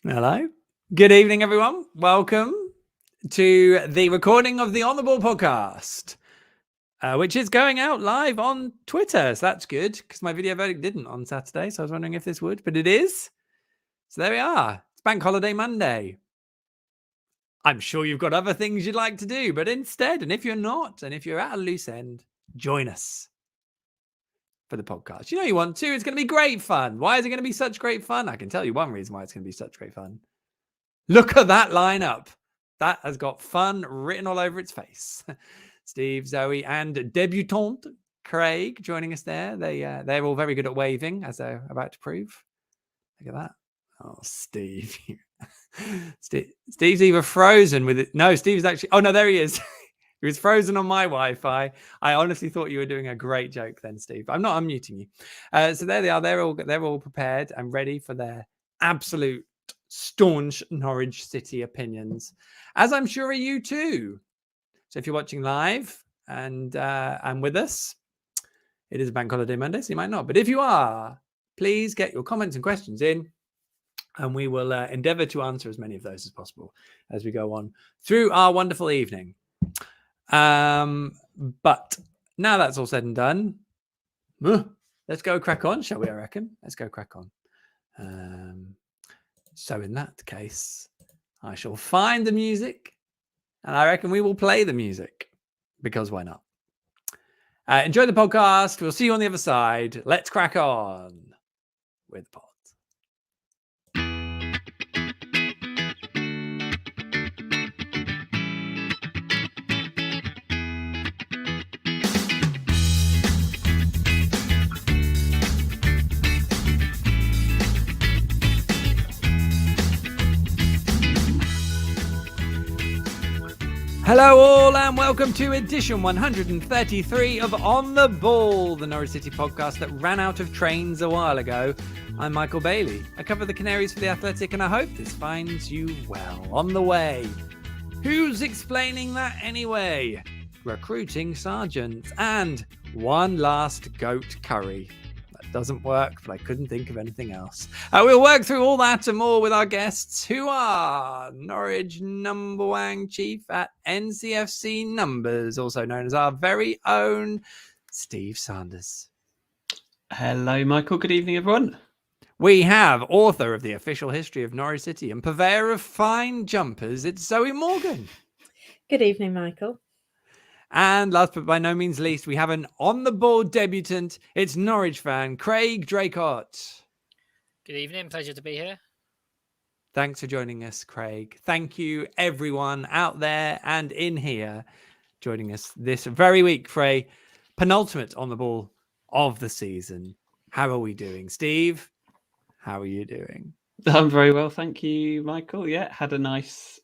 Hello. Good evening, everyone. Welcome to the recording of the On the Ball podcast, which is going out live on Twitter. So that's good because my video verdict didn't on Saturday. So I was wondering if this would, but it is. So there we are. It's Bank Holiday Monday. I'm sure you've got other things you'd like to do, but instead, and if you're not, and if you're at a loose end, join us for the podcast. You know you want to. It's going to be great fun. Why is it going to be such great fun? I can tell you one reason why it's going to be such great fun. Look at that lineup. That has got fun written all over its face. Steve, Zoe, and debutante Craig joining us there. They're all very good at waving, as they're about to prove. Look at that. Oh, Steve. Steve's either frozen with it. No, Steve's actually... Oh, no, there he is. He was frozen on my Wi-Fi. I honestly thought you were doing a great joke then, Steve. I'm not unmuting you. So there they are. They're all prepared and ready for their absolute staunch Norwich City opinions, as I'm sure are you too. So if you're watching live and with us, it is a Bank Holiday Monday, so you might not. But if you are, please get your comments and questions in, and we will endeavour to answer as many of those as possible as we go on through our wonderful evening. But now that's all said and done, let's go crack on, shall we? I reckon. Let's go crack on. So in that case, I shall find the music, and I reckon we will play the music, because why not? Enjoy the podcast. We'll see you on the other side. Let's crack on with the pod. Hello all and welcome to edition 133 of On the Ball, the Norwich City podcast that ran out of trains a while ago. I'm Michael Bailey. I cover the Canaries for The Athletic and I hope this finds you well on the way. Who's explaining that anyway? Recruiting sergeants and one last goat curry. That doesn't work, but I couldn't think of anything else. We'll work through all that and more with our guests, who are Norwich numberwang chief at NCFCnumbers, also known as our very own Steve Sanders. Hello, Michael. Good evening, everyone. We have author of the official history of Norwich City and purveyor of fine jumpers. It's Zoe Morgan. Good evening, Michael. And last but by no means least, we have an on-the-ball debutant. It's Norwich fan, Craig Draycott. Good evening. Pleasure to be here. Thanks for joining us, Craig. Thank you, everyone out there and in here, joining us this very week for a penultimate on the ball of the season. How are we doing? Steve, how are you doing? I'm very well, thank you, Michael. Yeah, had a nice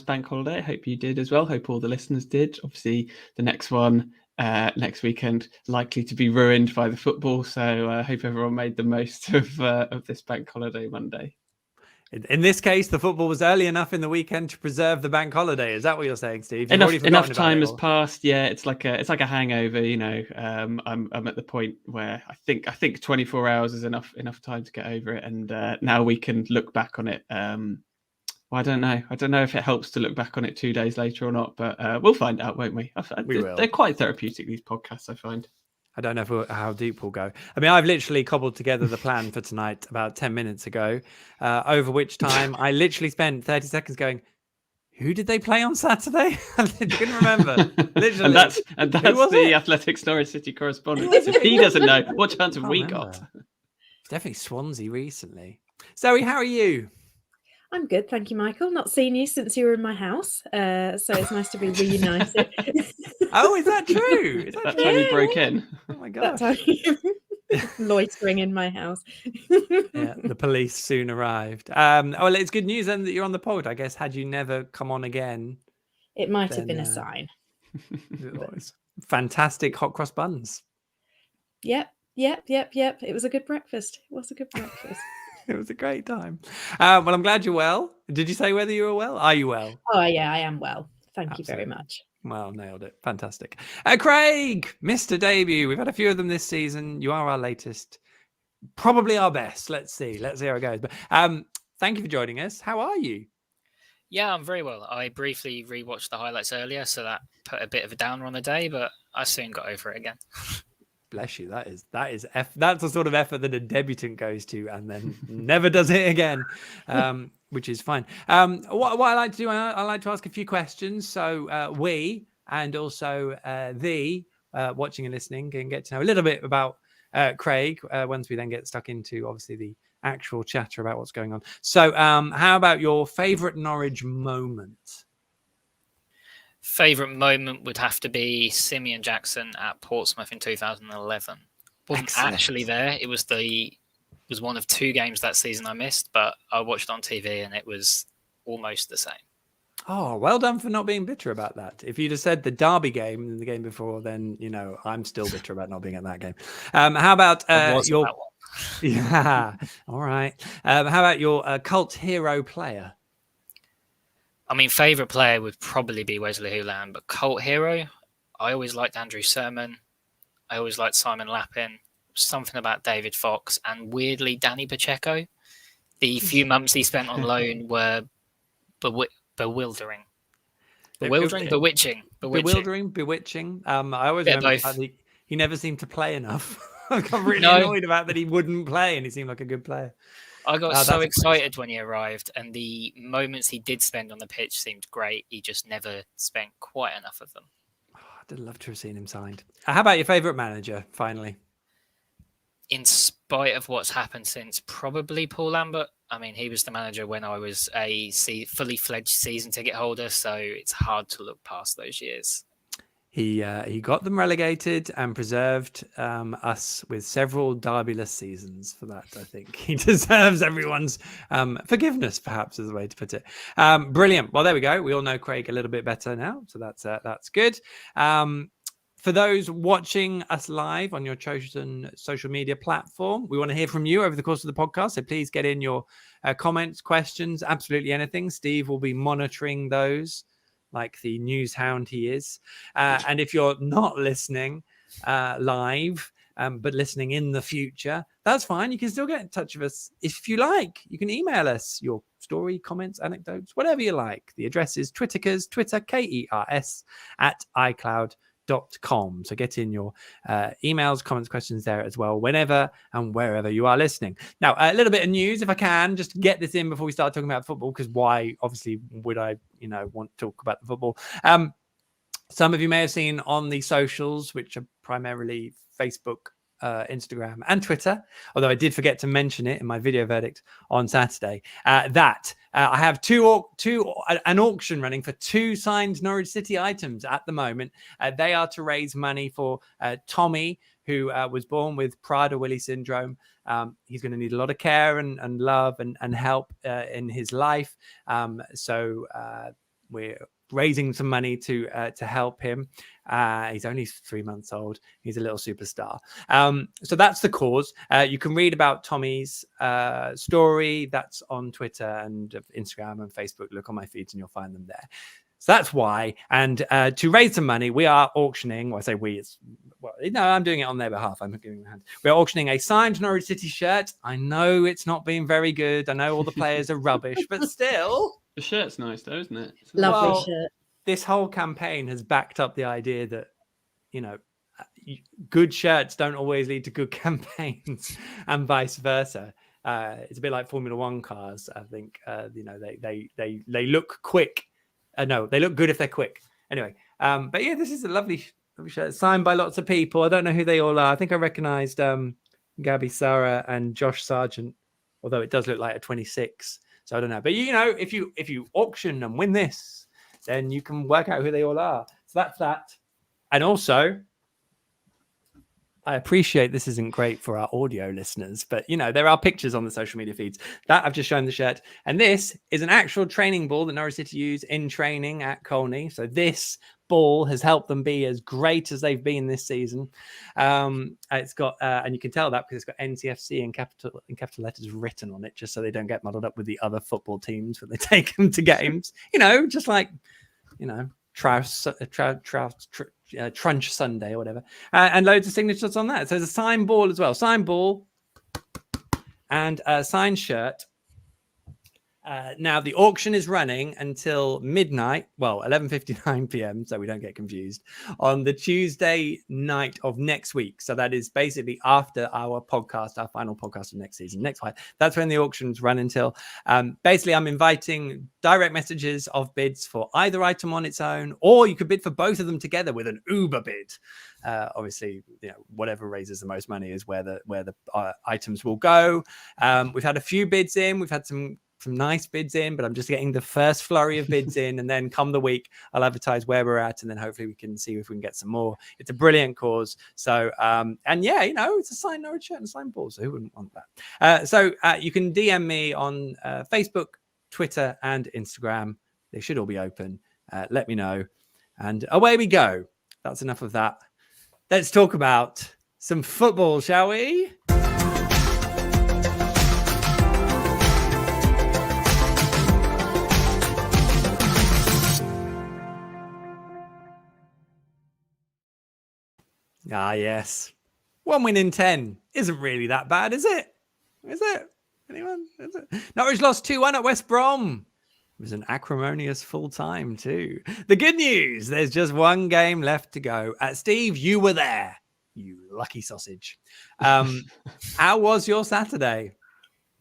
bank holiday. I hope you did as well. Hope all the listeners did. Obviously, the next one next weekend likely to be ruined by the football. So I hope everyone made the most of this bank holiday Monday. In this case, the football was early enough in the weekend to preserve the bank holiday. Is that what you're saying, Steve? Enough time has passed. Yeah, it's like a hangover. You know, I'm at the point where I think 24 hours is enough time to get over it, and now we can look back on it. Well, I don't know if it helps to look back on it 2 days later or not, but we'll find out, won't we? We will. They're quite therapeutic, these podcasts, I find. I don't know how deep we'll go. I mean, I've literally cobbled together the plan for tonight about 10 minutes ago, over which time I literally spent 30 seconds going, who did they play on Saturday? I couldn't remember. Literally. and that's the Athletics Norwich City correspondent. If he doesn't know, what chance have we got? Definitely Swansea recently. Zoe, how are you? I'm good, thank you, Michael. Not seen you since you were in my house, so it's nice to be reunited. Oh, is that true? Is that time you broke in? Oh my god! Loitering in my house. Yeah, the police soon arrived. Well, it's good news then that you're on the pod. I guess had you never come on again, it might have been a sign. Fantastic hot cross buns. Yep. It was a good breakfast. It was a great time. Well, I'm glad you're well. Did you say whether you were well? Are you well? Oh, yeah, I am well. Thank you very much. Well, nailed it. Fantastic. Craig, Mr. Debut. We've had a few of them this season. You are our latest, probably our best. Let's see how it goes. But thank you for joining us. How are you? Yeah, I'm very well. I briefly rewatched the highlights earlier, so that put a bit of a downer on the day, but I soon got over it again. Bless you. That's the sort of effort that a debutant goes to and then never does it again, which is fine. What I like to do, I like to ask a few questions. So we and also watching and listening can get to know a little bit about Craig once we then get stuck into obviously the actual chatter about what's going on. So how about your favourite Norwich moment? Favourite moment would have to be Simeon Jackson at Portsmouth in 2011. Wasn't Excellent. actually there. It was one of 2 games that season I missed, but I watched on TV and it was almost the same. Oh, well done for not being bitter about that. If you'd have said the Derby game and the game before, then I'm still bitter about not being at that game. How about your? Yeah, all right. How about your cult hero player? I mean, favourite player would probably be Wesley Houlihan, but cult hero, I always liked Andrew Sermon. I always liked Simon Lappin. Something about David Fox and weirdly Danny Pacheco. The few months he spent on loan were bewildering. Bewitching. I always remember that he never seemed to play enough. I got really annoyed about that he wouldn't play, and he seemed like a good player. I got so excited when he arrived, and the moments he did spend on the pitch seemed great. He just never spent quite enough of them. Oh, I'd love to have seen him signed. How about your favourite manager, finally? In spite of what's happened since, probably Paul Lambert. I mean, he was the manager when I was a fully fledged season ticket holder, so it's hard to look past those years. He got them relegated and preserved us with several Derby-less seasons for that. I think he deserves everyone's forgiveness, perhaps, is the way to put it. Brilliant. Well, there we go. We all know Craig a little bit better now, so that's good. For those watching us live on your chosen social media platform, we want to hear from you over the course of the podcast. So please get in your comments, questions, absolutely anything. Steve will be monitoring those like the news hound he is. And if you're not listening live, but listening in the future, that's fine. You can still get in touch with us if you like. You can email us your story, comments, anecdotes, whatever you like. The address is Twitterkers, Twitter, KERS, @icloud.com. So get in your emails, comments, questions there as well, whenever and wherever you are listening. Now, a little bit of news, if I can, just get this in before we start talking about football, because why, obviously, would I, want to talk about the football? Some of you may have seen on the socials, which are primarily Facebook, Instagram and Twitter, although I did forget to mention it in my video verdict on Saturday, that I have an auction running for 2 signed Norwich City items at the moment. They are to raise money for Tommy, who was born with Prader-Willi syndrome. He's going to need a lot of care and love and help in his life. So we're raising some money to help him. He's only 3 months old. He's a little superstar. So that's the cause. You can read about Tommy's story. That's on Twitter and Instagram and Facebook. Look on my feeds and you'll find them there. So that's why. And to raise some money, we are auctioning. Well, I say we. I'm doing it on their behalf. I'm giving them a hand. We're auctioning a signed Norwich City shirt. I know it's not been very good. I know all the players are rubbish, but still. The shirt's nice, though, isn't it? Lovely shirt. This whole campaign has backed up the idea that, good shirts don't always lead to good campaigns and vice versa. It's a bit like Formula One cars. I think, they look quick. No, they look good if they're quick. Anyway, but yeah, this is a lovely shirt signed by lots of people. I don't know who they all are. I think I recognized Gabby Sarah and Josh Sargent, although it does look like a 26. So I don't know. But, if you auction and win this, then you can work out who they all are. So that's that. And also, I appreciate this isn't great for our audio listeners, but, there are pictures on the social media feeds. That I've just shown the shirt. And this is an actual training ball that Norwich City use in training at Colney. So this ball has helped them be as great as they've been this season. It's got, and you can tell that because it's got NCFC in capital letters written on it, just so they don't get muddled up with the other football teams when they take them to games. Just like, Trunch Sunday or whatever, and loads of signatures on that. So there's a signed ball as well, signed ball and a signed shirt. Now the auction is running until midnight, well, 11:59 p.m. So we don't get confused, on the Tuesday night of next week. So that is basically after our podcast, our final podcast of next season. Next week, that's when the auctions run until. Basically, I'm inviting direct messages of bids for either item on its own, or you could bid for both of them together with an Uber bid. Obviously, whatever raises the most money is where the items will go. We've had a few bids in. We've had some nice bids in, but I'm just getting the first flurry of bids in, and then come the week I'll advertise where we're at, and then hopefully we can see if we can get some more. It's a brilliant cause. So and yeah, it's a signed Norwich shirt and a signed ball, so who wouldn't want that? So you can DM me on Facebook, Twitter and Instagram. They should all be open. Let me know, and away we go. That's enough of that. Let's talk about some football, shall we? Ah, yes. 1 win in 10 isn't really that bad, is it? Is it? Anyone? Is it? Norwich lost 2-1 at West Brom. It was an acrimonious full time too. The good news, there's just one game left to go. Steve, you were there. You lucky sausage. How was your Saturday?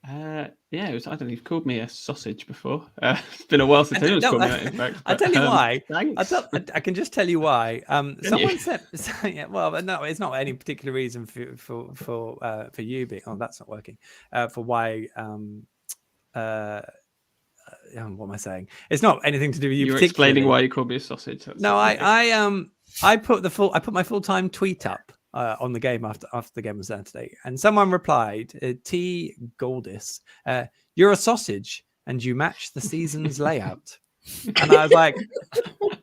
Yeah, it was. I don't know. You've called me a sausage before. It's been a while since anyone's called me that. In fact, I'll tell you why. Thanks. I can just tell you why. Someone said, yeah, well, no, it's not any particular reason for you being. Oh, that's not working. For why? What am I saying? It's not anything to do with you. You were explaining why you called me a sausage. No, I put my full-time tweet up on the game after the game was Saturday, and someone replied, T Goldis, you're a sausage and you match the season's layout. And I was like,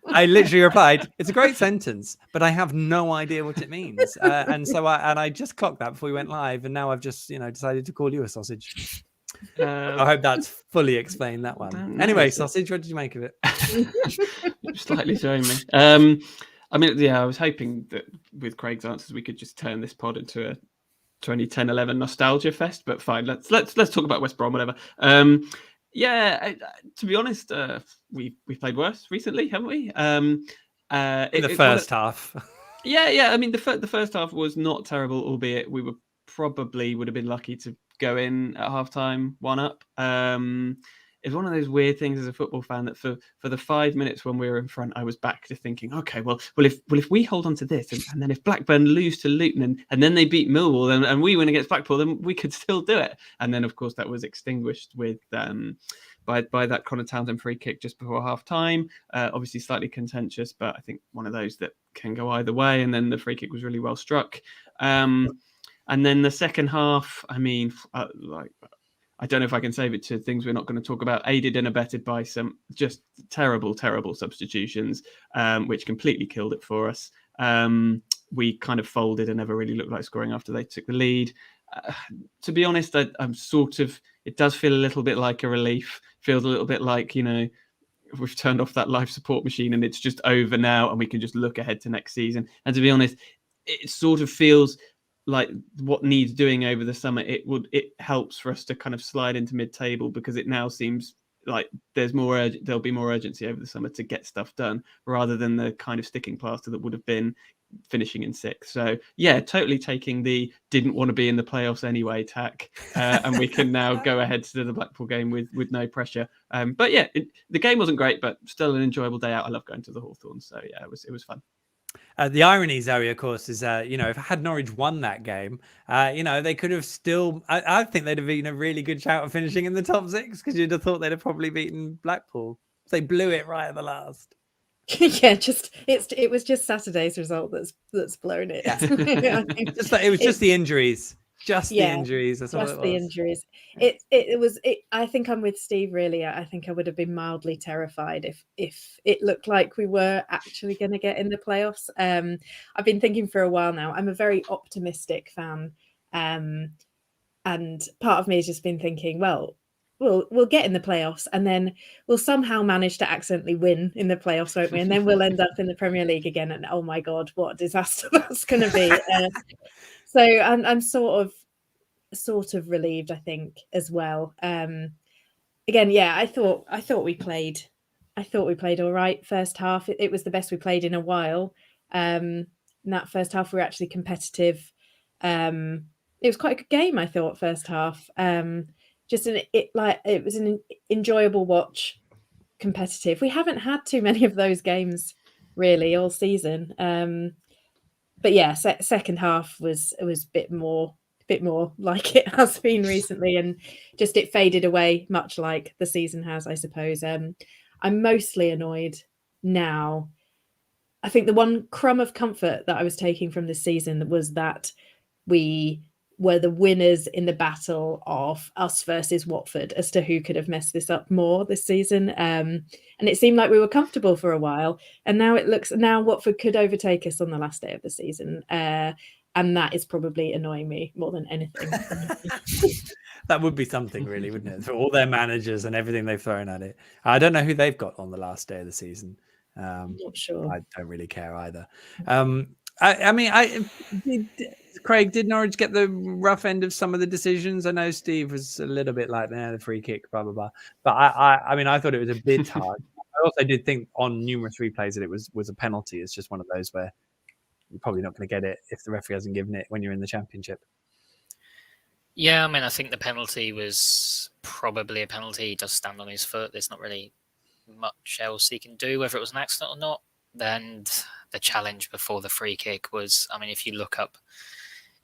I literally replied, it's a great sentence, but I have no idea what it means. And so I just clocked that before we went live, and now I've just decided to call you a sausage. I hope that's fully explained that one. Anyway, sausage, what did you make of it? Slightly showing me. I mean, yeah, I was hoping that with Craig's answers we could just turn this pod into a 2010-11 nostalgia fest, but fine. Let's talk about West Brom, whatever. Yeah, to be honest, we played worse recently, haven't we? In the first half. Yeah. I mean, the first half was not terrible, albeit we would have been lucky to go in at halftime 1-up. It's one of those weird things as a football fan that for the 5 minutes when we were in front, I was back to thinking, okay, well, if we hold on to this, and then if Blackburn lose to Luton and then they beat Millwall and we win against Blackpool, then we could still do it. And then, of course, that was extinguished with by that Connor Townsend free kick just before half time. Obviously, slightly contentious, but I think one of those that can go either way. And then the free kick was really well struck. And then the second half, I mean, I don't know if I can save it to things we're not going to talk about, aided and abetted by some just terrible, terrible substitutions, which completely killed it for us. We kind of folded and never really looked like scoring after they took the lead. To be honest, I'm sort of, it does feel a little bit like a relief, feels a little bit like, we've turned off that life support machine and it's just over now and we can just look ahead to next season. And to be honest, it sort of feels like what needs doing over the summer. It helps for us to kind of slide into mid-table, because it now seems like there'll be more urgency over the summer to get stuff done, rather than the kind of sticking plaster that would have been finishing in 6th. So yeah, totally taking the didn't want to be in the playoffs anyway tack, and we can now go ahead to the Blackpool game with no pressure. But yeah, the game wasn't great, but still an enjoyable day out. I love going to the Hawthorns, so yeah, it was fun. The irony, Zoe, of course, is, if had Norwich won that game, they could have still, I think they'd have been a really good shout of finishing in the top 6, because you'd have thought they'd have probably beaten Blackpool. They blew it right at the last. Yeah, it was just Saturday's result that's blown it. Yeah. It was just the injuries. The injuries. That's all it was. The injuries. I think I'm with Steve, really. I think I would have been mildly terrified if it looked like we were actually going to get in the playoffs. I've been thinking for a while now. I'm a very optimistic fan. And part of me has just been thinking, well, we'll get in the playoffs and then we'll somehow manage to accidentally win in the playoffs, won't we? And then we'll end up in the Premier League again. And oh my God, what a disaster that's going to be. So I'm sort of relieved, I think, as well. again, yeah, I thought we played all right first half. It was the best we played in a while. In that first half, we were actually competitive. It was quite a good game, I thought, first half. It was an enjoyable watch, competitive. We haven't had too many of those games really all season. But yeah, second half was a bit more like it has been recently, and just it faded away, much like the season has, I suppose. I'm mostly annoyed now. I think the one crumb of comfort that I was taking from this season was that we were the winners in the battle of us versus Watford as to who could have messed this up more this season. And it seemed like we were comfortable for a while. And now now Watford could overtake us on the last day of the season. And that is probably annoying me more than anything. That would be something, really, wouldn't it? For all their managers and everything they've thrown at it. I don't know who they've got on the last day of the season. Not sure. I don't really care either. Craig, did Norwich get the rough end of some of the decisions? I know Steve was a little bit like, the free kick, blah, blah, blah. But I thought it was a bit hard. I also did think on numerous replays that it was a penalty. It's just one of those where you're probably not going to get it if the referee hasn't given it when you're in the Championship. Yeah, I mean, I think the penalty was probably a penalty. He does stand on his foot. There's not really much else he can do, whether it was an accident or not. Then the challenge before the free kick was, I mean, if you look up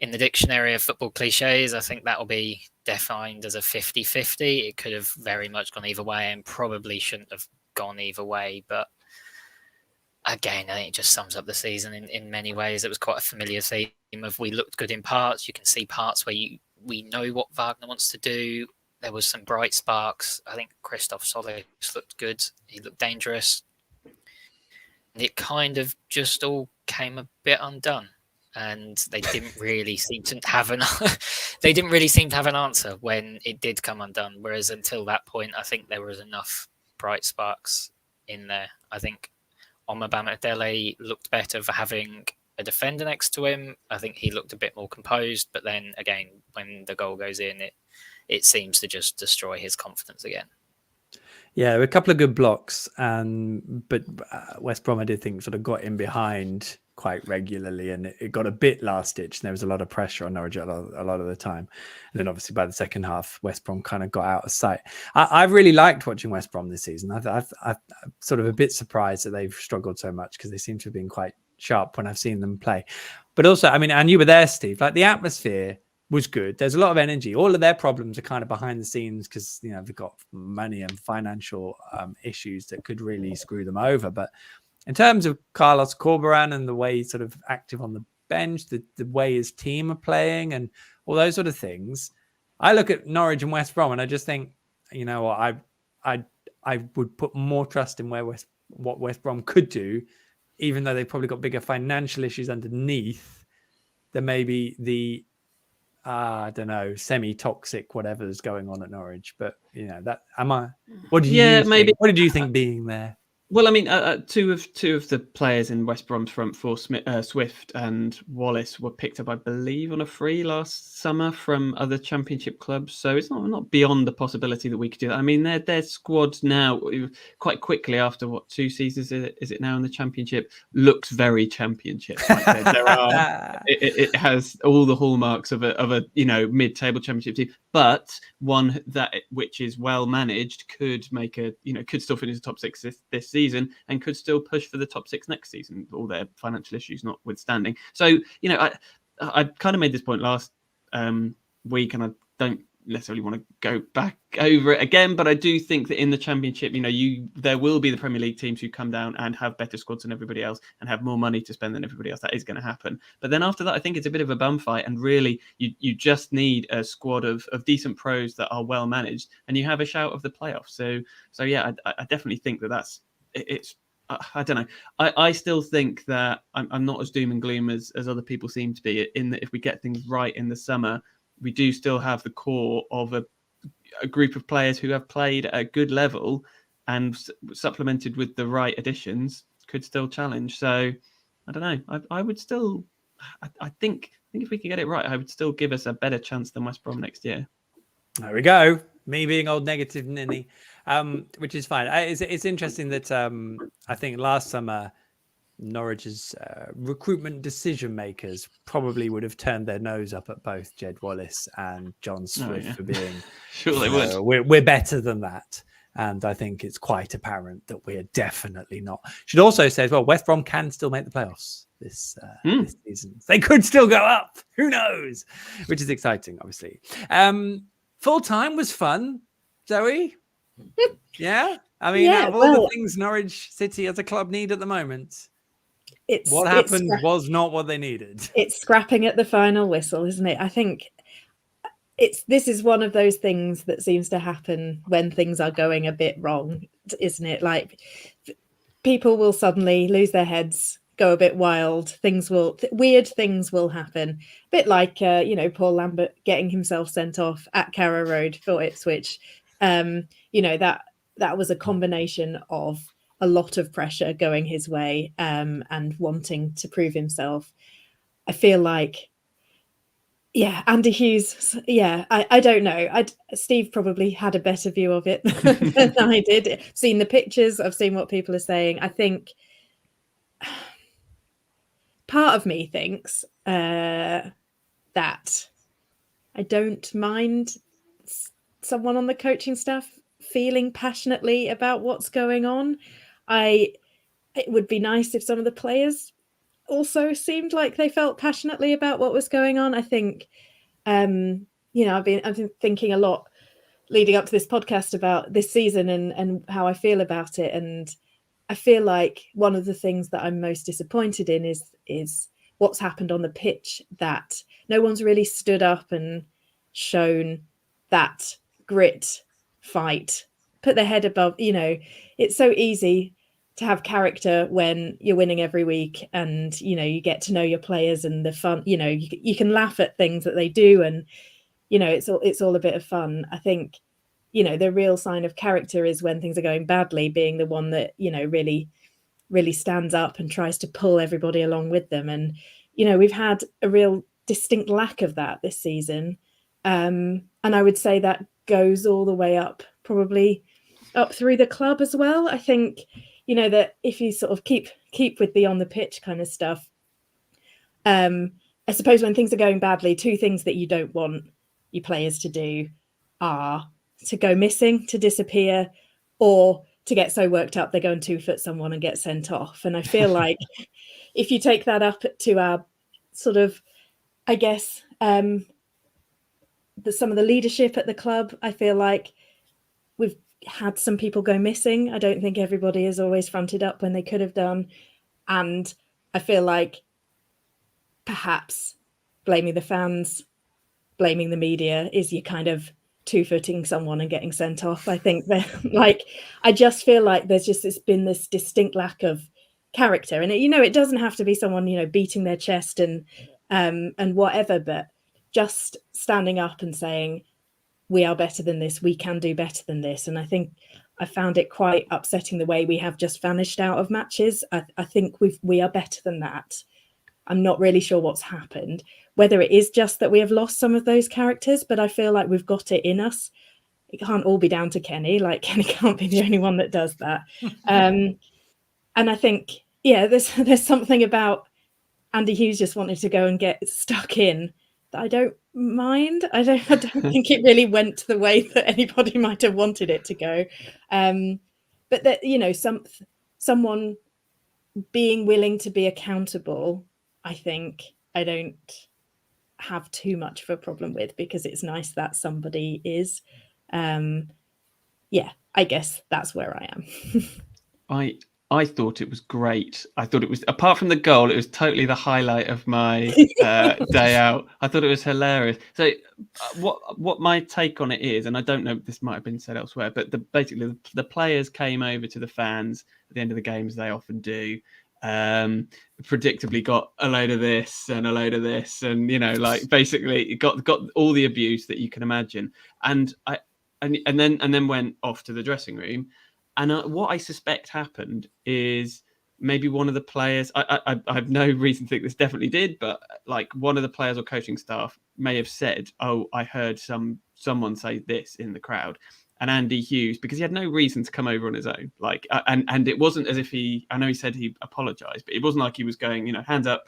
in the dictionary of football cliches, I think that will be defined as a 50-50. It could have very much gone either way and probably shouldn't have gone either way. But again, I think it just sums up the season in many ways. It was quite a familiar theme of we looked good in parts. You can see parts where we know what Wagner wants to do. There was some bright sparks. I think Christoph Solis looked good. He looked dangerous. It kind of just all came a bit undone, and they didn't really seem to have an answer when it did come undone. Whereas until that point, I think there was enough bright sparks in there. I think Omabamidele looked better for having a defender next to him. I think he looked a bit more composed, but then again, when the goal goes in, it seems to just destroy his confidence again. Yeah, a couple of good blocks, but West Brom, I did think, sort of got in behind quite regularly, and it got a bit last ditch. And there was a lot of pressure on Norwich a lot of the time. And then obviously by the second half, West Brom kind of got out of sight. I've really liked watching West Brom this season. I'm sort of a bit surprised that they've struggled so much because they seem to have been quite sharp when I've seen them play. But also, I mean, and you were there, Steve, like the atmosphere was good. There's a lot of energy. All of their problems are kind of behind the scenes because, you know, they've got money and financial issues that could really screw them over. But in terms of Carlos Corberán and the way he's sort of active on the bench, the way his team are playing and all those sort of things, I look at Norwich and West Brom and I just think, you know what, I would put more trust in what West Brom could do, even though they've probably got bigger financial issues underneath than maybe the I don't know, semi-toxic whatever's going on at Norwich. But you know, what did you think? What did you think being there? Well, I mean, two of the players in West Brom's front four, Swift and Wallace, were picked up, I believe, on a free last summer from other Championship clubs. So it's not beyond the possibility that we could do that. I mean, their squad now, quite quickly after 2 seasons is it now in the Championship, looks very Championship. Like there are, it has all the hallmarks of a mid-table Championship team, but one which is well managed could still finish the top 6 this season and could still push for the top 6 next season, all their financial issues notwithstanding. So, you know, I kind of made this point last week, and I don't necessarily want to go back over it again, but I do think that in the Championship, there will be the Premier League teams who come down and have better squads than everybody else and have more money to spend than everybody else. That is going to happen. But then after that, I think it's a bit of a bum fight, and really you just need a squad of decent pros that are well managed, and you have a shout of the playoffs. So yeah, I definitely think it's I don't know. I still think that I'm not as doom and gloom as other people seem to be, in that if we get things right in the summer, we do still have the core of a group of players who have played at a good level and supplemented with the right additions could still challenge. So I don't know. I would still, I think if we could get it right, I would still give us a better chance than West Brom next year. There we go. Me being old negative ninny, which is fine. It's interesting that I think last summer Norwich's recruitment decision makers probably would have turned their nose up at both Jed Wallace and John Swift for being sure they would. We're better than that. And I think it's quite apparent that we're definitely not. Should also say as well, West Brom can still make the playoffs this season. They could still go up. Who knows? Which is exciting, obviously. Full time was fun, Zoe. Yeah. I mean, out of all the things Norwich City as a club need at the moment, what happened was not what they needed. It's scrapping at the final whistle, isn't it? I think this is one of those things that seems to happen when things are going a bit wrong, isn't it? Like people will suddenly lose their heads, go a bit wild. Weird things will happen. A bit like Paul Lambert getting himself sent off at Carrow Road for Ipswich. That was a combination of a lot of pressure going his way and wanting to prove himself. I feel like, Andy Hughes. I don't know. Steve probably had a better view of it than I did. I've seen the pictures. I've seen what people are saying. I think part of me thinks that I don't mind someone on the coaching staff feeling passionately about what's going on. It would be nice if some of the players also seemed like they felt passionately about what was going on. I think, I've been thinking a lot leading up to this podcast about this season and how I feel about it. And I feel like one of the things that I'm most disappointed in is what's happened on the pitch, that no one's really stood up and shown that grit, fight, put their head above. It's so easy to have character when you're winning every week and you get to know your players and the fun. You can laugh at things that they do and it's all a bit of fun. I think the real sign of character is when things are going badly, being the one that really really stands up and tries to pull everybody along with them. And we've had a real distinct lack of that this season, and I would say that goes all the way up, probably up through the club as well. I think that if you sort of keep with the on the pitch kind of stuff, I suppose when things are going badly, two things that you don't want your players to do are to go missing, to disappear, or to get so worked up they go and 2-foot someone and get sent off. And I feel like if you take that up to our sort of, I guess, some of the leadership at the club, I feel like we've had some people go missing. I don't think everybody has always fronted up when they could have done. And I feel like perhaps blaming the fans, blaming the media is you kind of 2-footing someone and getting sent off. I think that I just feel like there's been this distinct lack of character. And it doesn't have to be someone, beating their chest and whatever, but just standing up and saying, we are better than this, we can do better than this. And I think I found it quite upsetting the way we have just vanished out of matches. I think we are better than that. I'm not really sure what's happened, whether it is just that we have lost some of those characters, but I feel like we've got it in us. It can't all be down to Kenny. Like Kenny can't be the only one that does that. And I think, there's something about Andy Hughes just wanted to go and get stuck in that I don't mind. I don't think it really went the way that anybody might have wanted it to go. But that, someone being willing to be accountable, I think I don't have too much of a problem with, because it's nice that somebody is. I guess that's where I am. I thought it was great. I thought it was, apart from the goal, it was totally the highlight of my day out. I thought it was hilarious. So what my take on it is, and I don't know if this might have been said elsewhere, but basically the players came over to the fans at the end of the games, they often do, predictably got a load of this and a load of this, and basically got all the abuse that you can imagine, and then went off to the dressing room. And what I suspect happened is maybe one of the players, I have no reason to think this definitely did, but like one of the players or coaching staff may have said, "Oh, I heard someone say this in the crowd." And Andy Hughes, because he had no reason to come over on his own, like, and it wasn't as if I know he said he apologized, but it wasn't like he was going, hands up,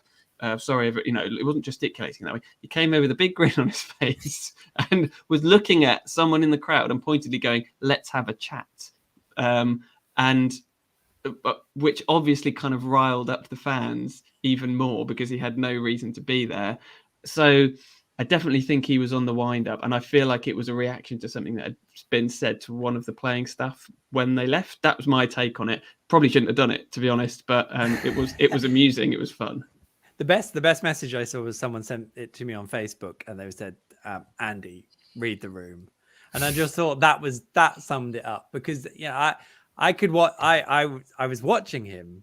sorry, it wasn't gesticulating that way. He came over with a big grin on his face and was looking at someone in the crowd and pointedly going, "Let's have a chat." And which obviously kind of riled up the fans even more because he had no reason to be there. So I definitely think he was on the wind up, and I feel like it was a reaction to something that had been said to one of the playing staff when they left. That was my take on it. Probably shouldn't have done it, to be honest, but it was amusing. It was fun. The best message I saw was someone sent it to me on Facebook, and they said, "Andy, read the room," and I just thought that summed it up because I was watching him.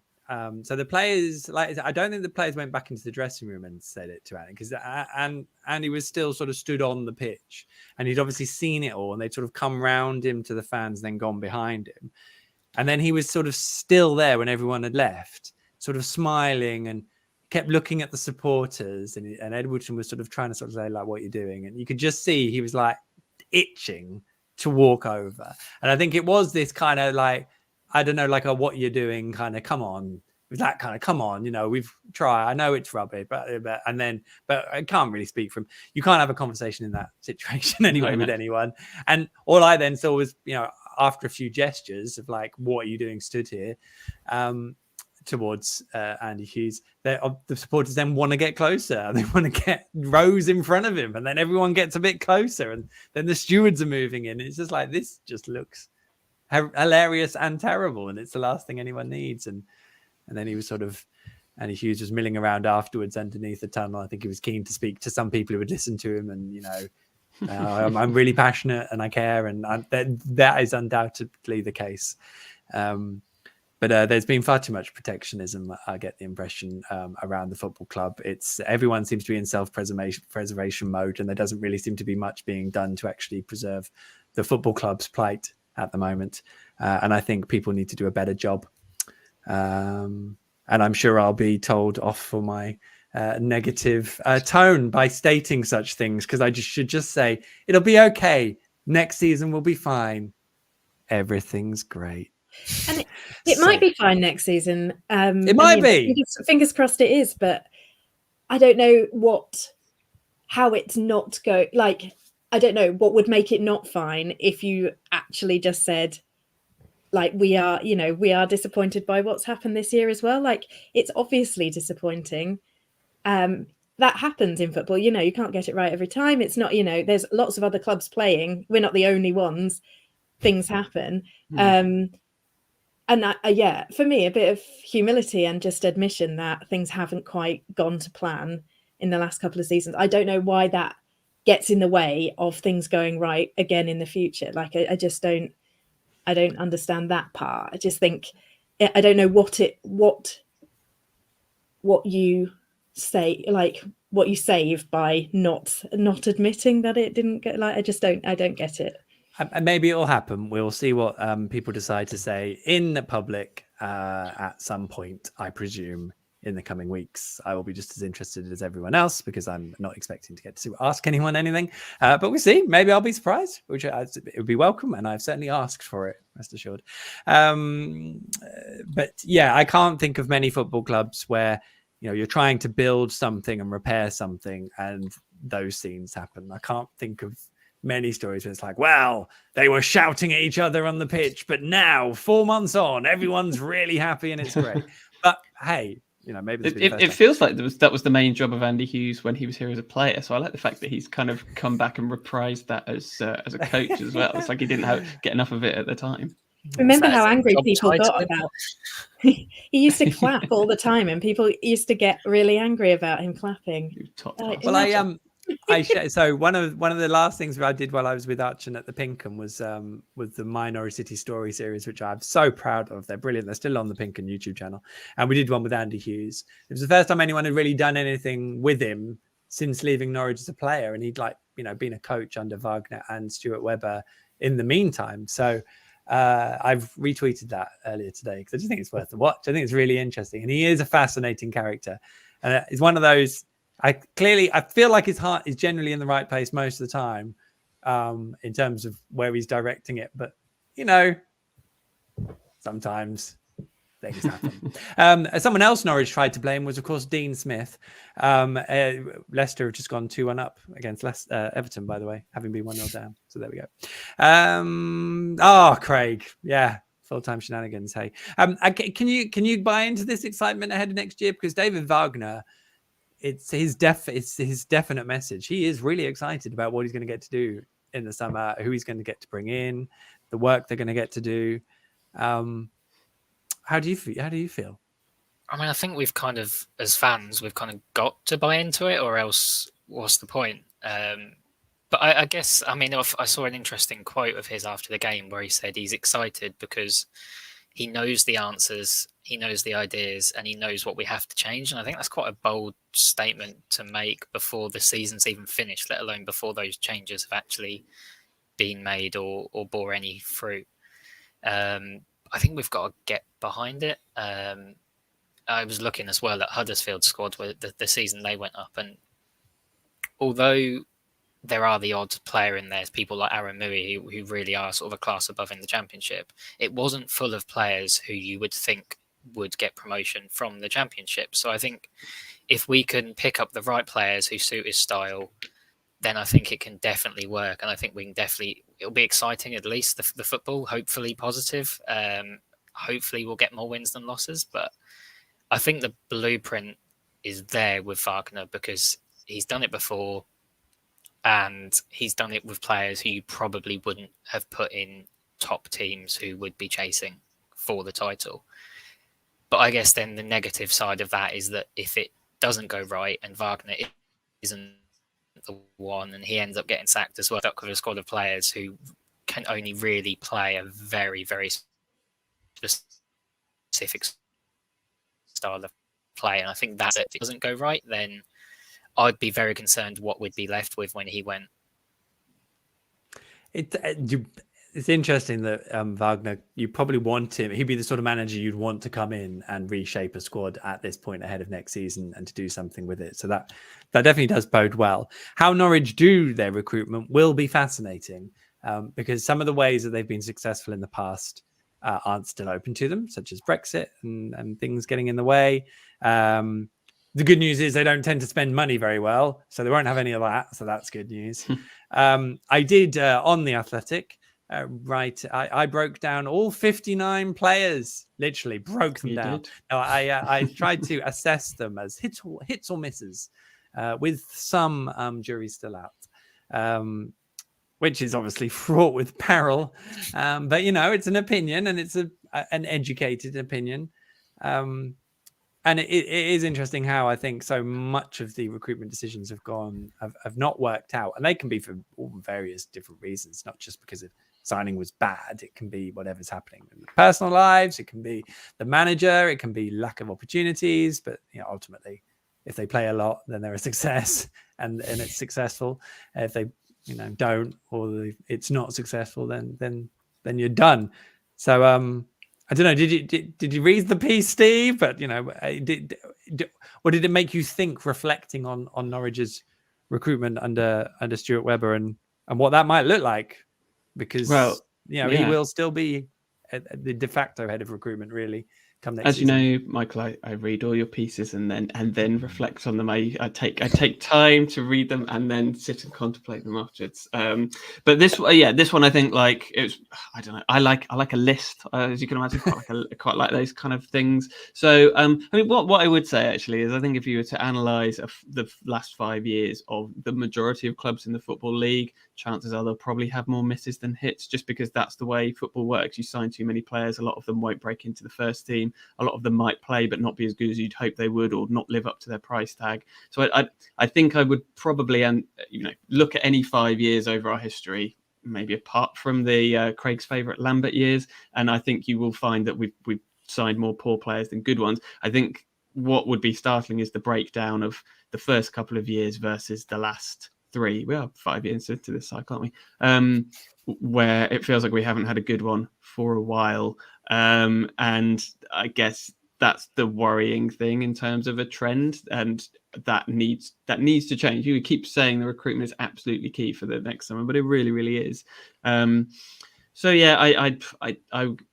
So the players, I don't think the players went back into the dressing room and said it to Andy because Andy was still sort of stood on the pitch and he'd obviously seen it all and they'd sort of come round him to the fans, then gone behind him. And then he was sort of still there when everyone had left, sort of smiling and kept looking at the supporters. And Edwardson was sort of trying to sort of say, like, "What you're doing?" And you could just see he was like itching to walk over. And I think it was this kind of like, I don't know, like a "what you're doing" kind of, come on. It was that kind of, come on, we've tried. I know it's rubbish, but I can't really speak from, you can't have a conversation in that situation anyway with anyone. And all I then saw was, after a few gestures of like, "What are you doing stood here?" Towards Andy Hughes, the supporters then want to get closer. They want to get rows in front of him, and then everyone gets a bit closer, and then the stewards are moving in. It's just like, this just looks hilarious and terrible, and it's the last thing anyone needs. And then he was sort of, Andy Hughes was milling around afterwards underneath the tunnel. I think he was keen to speak to some people who would listen to him, and I'm really passionate and I care, and that is undoubtedly the case. But there's been far too much protectionism, I get the impression, around the football club. Everyone seems to be in self-preservation mode, and there doesn't really seem to be much being done to actually preserve the football club's plight at the moment. And I think people need to do a better job. And I'm sure I'll be told off for my negative tone by stating such things, because I should just say, it'll be okay. Next season will be fine. Everything's great. And it might be fine next season. It might be. Fingers crossed it is, but I don't know how it's not go. Like, I don't know what would make it not fine if you actually just said, like, we are disappointed by what's happened this year as well. Like, it's obviously disappointing. That happens in football. You can't get it right every time. It's not, there's lots of other clubs playing. We're not the only ones. Things happen. And that, for me, a bit of humility and just admission that things haven't quite gone to plan in the last couple of seasons. I don't know why that gets in the way of things going right again in the future. Like, I don't understand that part. I just think, I don't know what you say, like what you save by not admitting that it didn't get, like, I don't get it. And maybe it'll happen. We'll see what people decide to say in the public at some point, I presume, in the coming weeks. I will be just as interested as everyone else because I'm not expecting to get to ask anyone anything. But we'll see. Maybe I'll be surprised, which it would be welcome. And I've certainly asked for it, rest assured. But yeah, I can't think of many football clubs where, you're trying to build something and repair something and those scenes happen. I can't think of many stories where it's like, well, they were shouting at each other on the pitch, but now 4 months on, everyone's really happy and it's great. But hey, maybe it feels like that was the main job of Andy Hughes when he was here as a player. So I like the fact that he's kind of come back and reprised that as a coach as well. It's like he didn't get enough of it at the time. Remember how angry people got about he used to clap all the time, and people used to get really angry about him clapping. So one of the last things that I did while I was with Archon at the Pinkham was the Norwich City story series, which I'm so proud of. They're brilliant. They're still on the Pinkham YouTube channel, and we did one with Andy Hughes. It was the first time anyone had really done anything with him since leaving Norwich as a player, and he'd been a coach under Wagner and Stuart Webber in the meantime. So I've retweeted that earlier today because I just think it's worth the watch. I think it's really interesting, and he is a fascinating character. And it's one of those. I feel like his heart is generally in the right place most of the time, in terms of where he's directing it. But sometimes things happen. Someone else Norwich tried to blame was, of course, Dean Smith. Leicester have just gone 2-1 up against Everton, by the way, having been 1-0 down. So there we go. Craig, yeah, full-time shenanigans. Hey, can you buy into this excitement ahead of next year? Because David Wagner, it's his definite message. He is really excited about what he's going to get to do in the summer, who he's going to get to bring in, the work they're going to get to do. How do you feel? I mean, I think we've kind of, as fans, we've kind of got to buy into it, or else what's the point? But I guess, I mean, I saw an interesting quote of his after the game where he said he's excited because he knows the answers, he knows the ideas, and he knows what we have to change. And I think that's quite a bold statement to make before the season's even finished, let alone before those changes have actually been made or bore any fruit. I think we've got to get behind it. I was looking as well at Huddersfield's squad where the season they went up, and although there are the odd player in there, people like Aaron Mui who really are sort of a class above in the Championship, it wasn't full of players who you would think would get promotion from the Championship. So I think if we can pick up the right players who suit his style, then I think it can definitely work. And I think we can definitely, it'll be exciting, at least the football, hopefully positive. Hopefully we'll get more wins than losses. But I think the blueprint is there with Wagner because he's done it before and he's done it with players who you probably wouldn't have put in top teams who would be chasing for the title. But I guess then the negative side of that is that if it doesn't go right and Wagner isn't the one and he ends up getting sacked as well, stuck with a squad of players who can only really play a very, very specific style of play. And I think that if it doesn't go right, then I'd be very concerned what we'd be left with when he went. It's interesting that Wagner, you probably want him. He'd be the sort of manager you'd want to come in and reshape a squad at this point ahead of next season and to do something with it. So that definitely does bode well. How Norwich do their recruitment will be fascinating because some of the ways that they've been successful in the past aren't still open to them, such as Brexit and things getting in the way. The good news is they don't tend to spend money very well, so they won't have any of that. So that's good news. I did on The Athletic, I broke down all 59 players, literally broke them down. No, I tried to assess them as hits or misses, with some juries still out, which is obviously fraught with peril. But, it's an opinion and it's an educated opinion. And it is interesting how I think so much of the recruitment decisions have not worked out. And they can be for all various different reasons, not just because signing was bad. It can be whatever's happening in their personal lives. It can be the manager. It can be lack of opportunities. But ultimately, if they play a lot, then they're a success and it's successful. If they don't or it's not successful, then you're done. So I don't know. Did you read the piece, Steve? But what did it make you think, reflecting on Norwich's recruitment under Stuart Webber and what that might look like? Because he will still be the de facto head of recruitment, really, come next season. As you know, Michael, I read all your pieces and then reflect on them. I take time to read them and then sit and contemplate them afterwards. But this one I think it's I don't know. I like a list, as you can imagine. Quite like those kind of things. So I mean, what I would say actually is I think if you were to analyse the last 5 years of the majority of clubs in the Football League, chances are they'll probably have more misses than hits, just because that's the way football works. You sign too many players, a lot of them won't break into the first team. A lot of them might play but not be as good as you'd hope they would, or not live up to their price tag. So I think I would probably look at any 5 years over our history, maybe apart from the Craig's favourite Lambert years, and I think you will find that we've signed more poor players than good ones. I think what would be startling is the breakdown of the first couple of years versus the last 3. We are 5 years into this cycle, aren't we? Where it feels like we haven't had a good one for a while. And I guess that's the worrying thing in terms of a trend, and that needs to change. You keep saying the recruitment is absolutely key for the next summer, but it really, really is. So yeah, I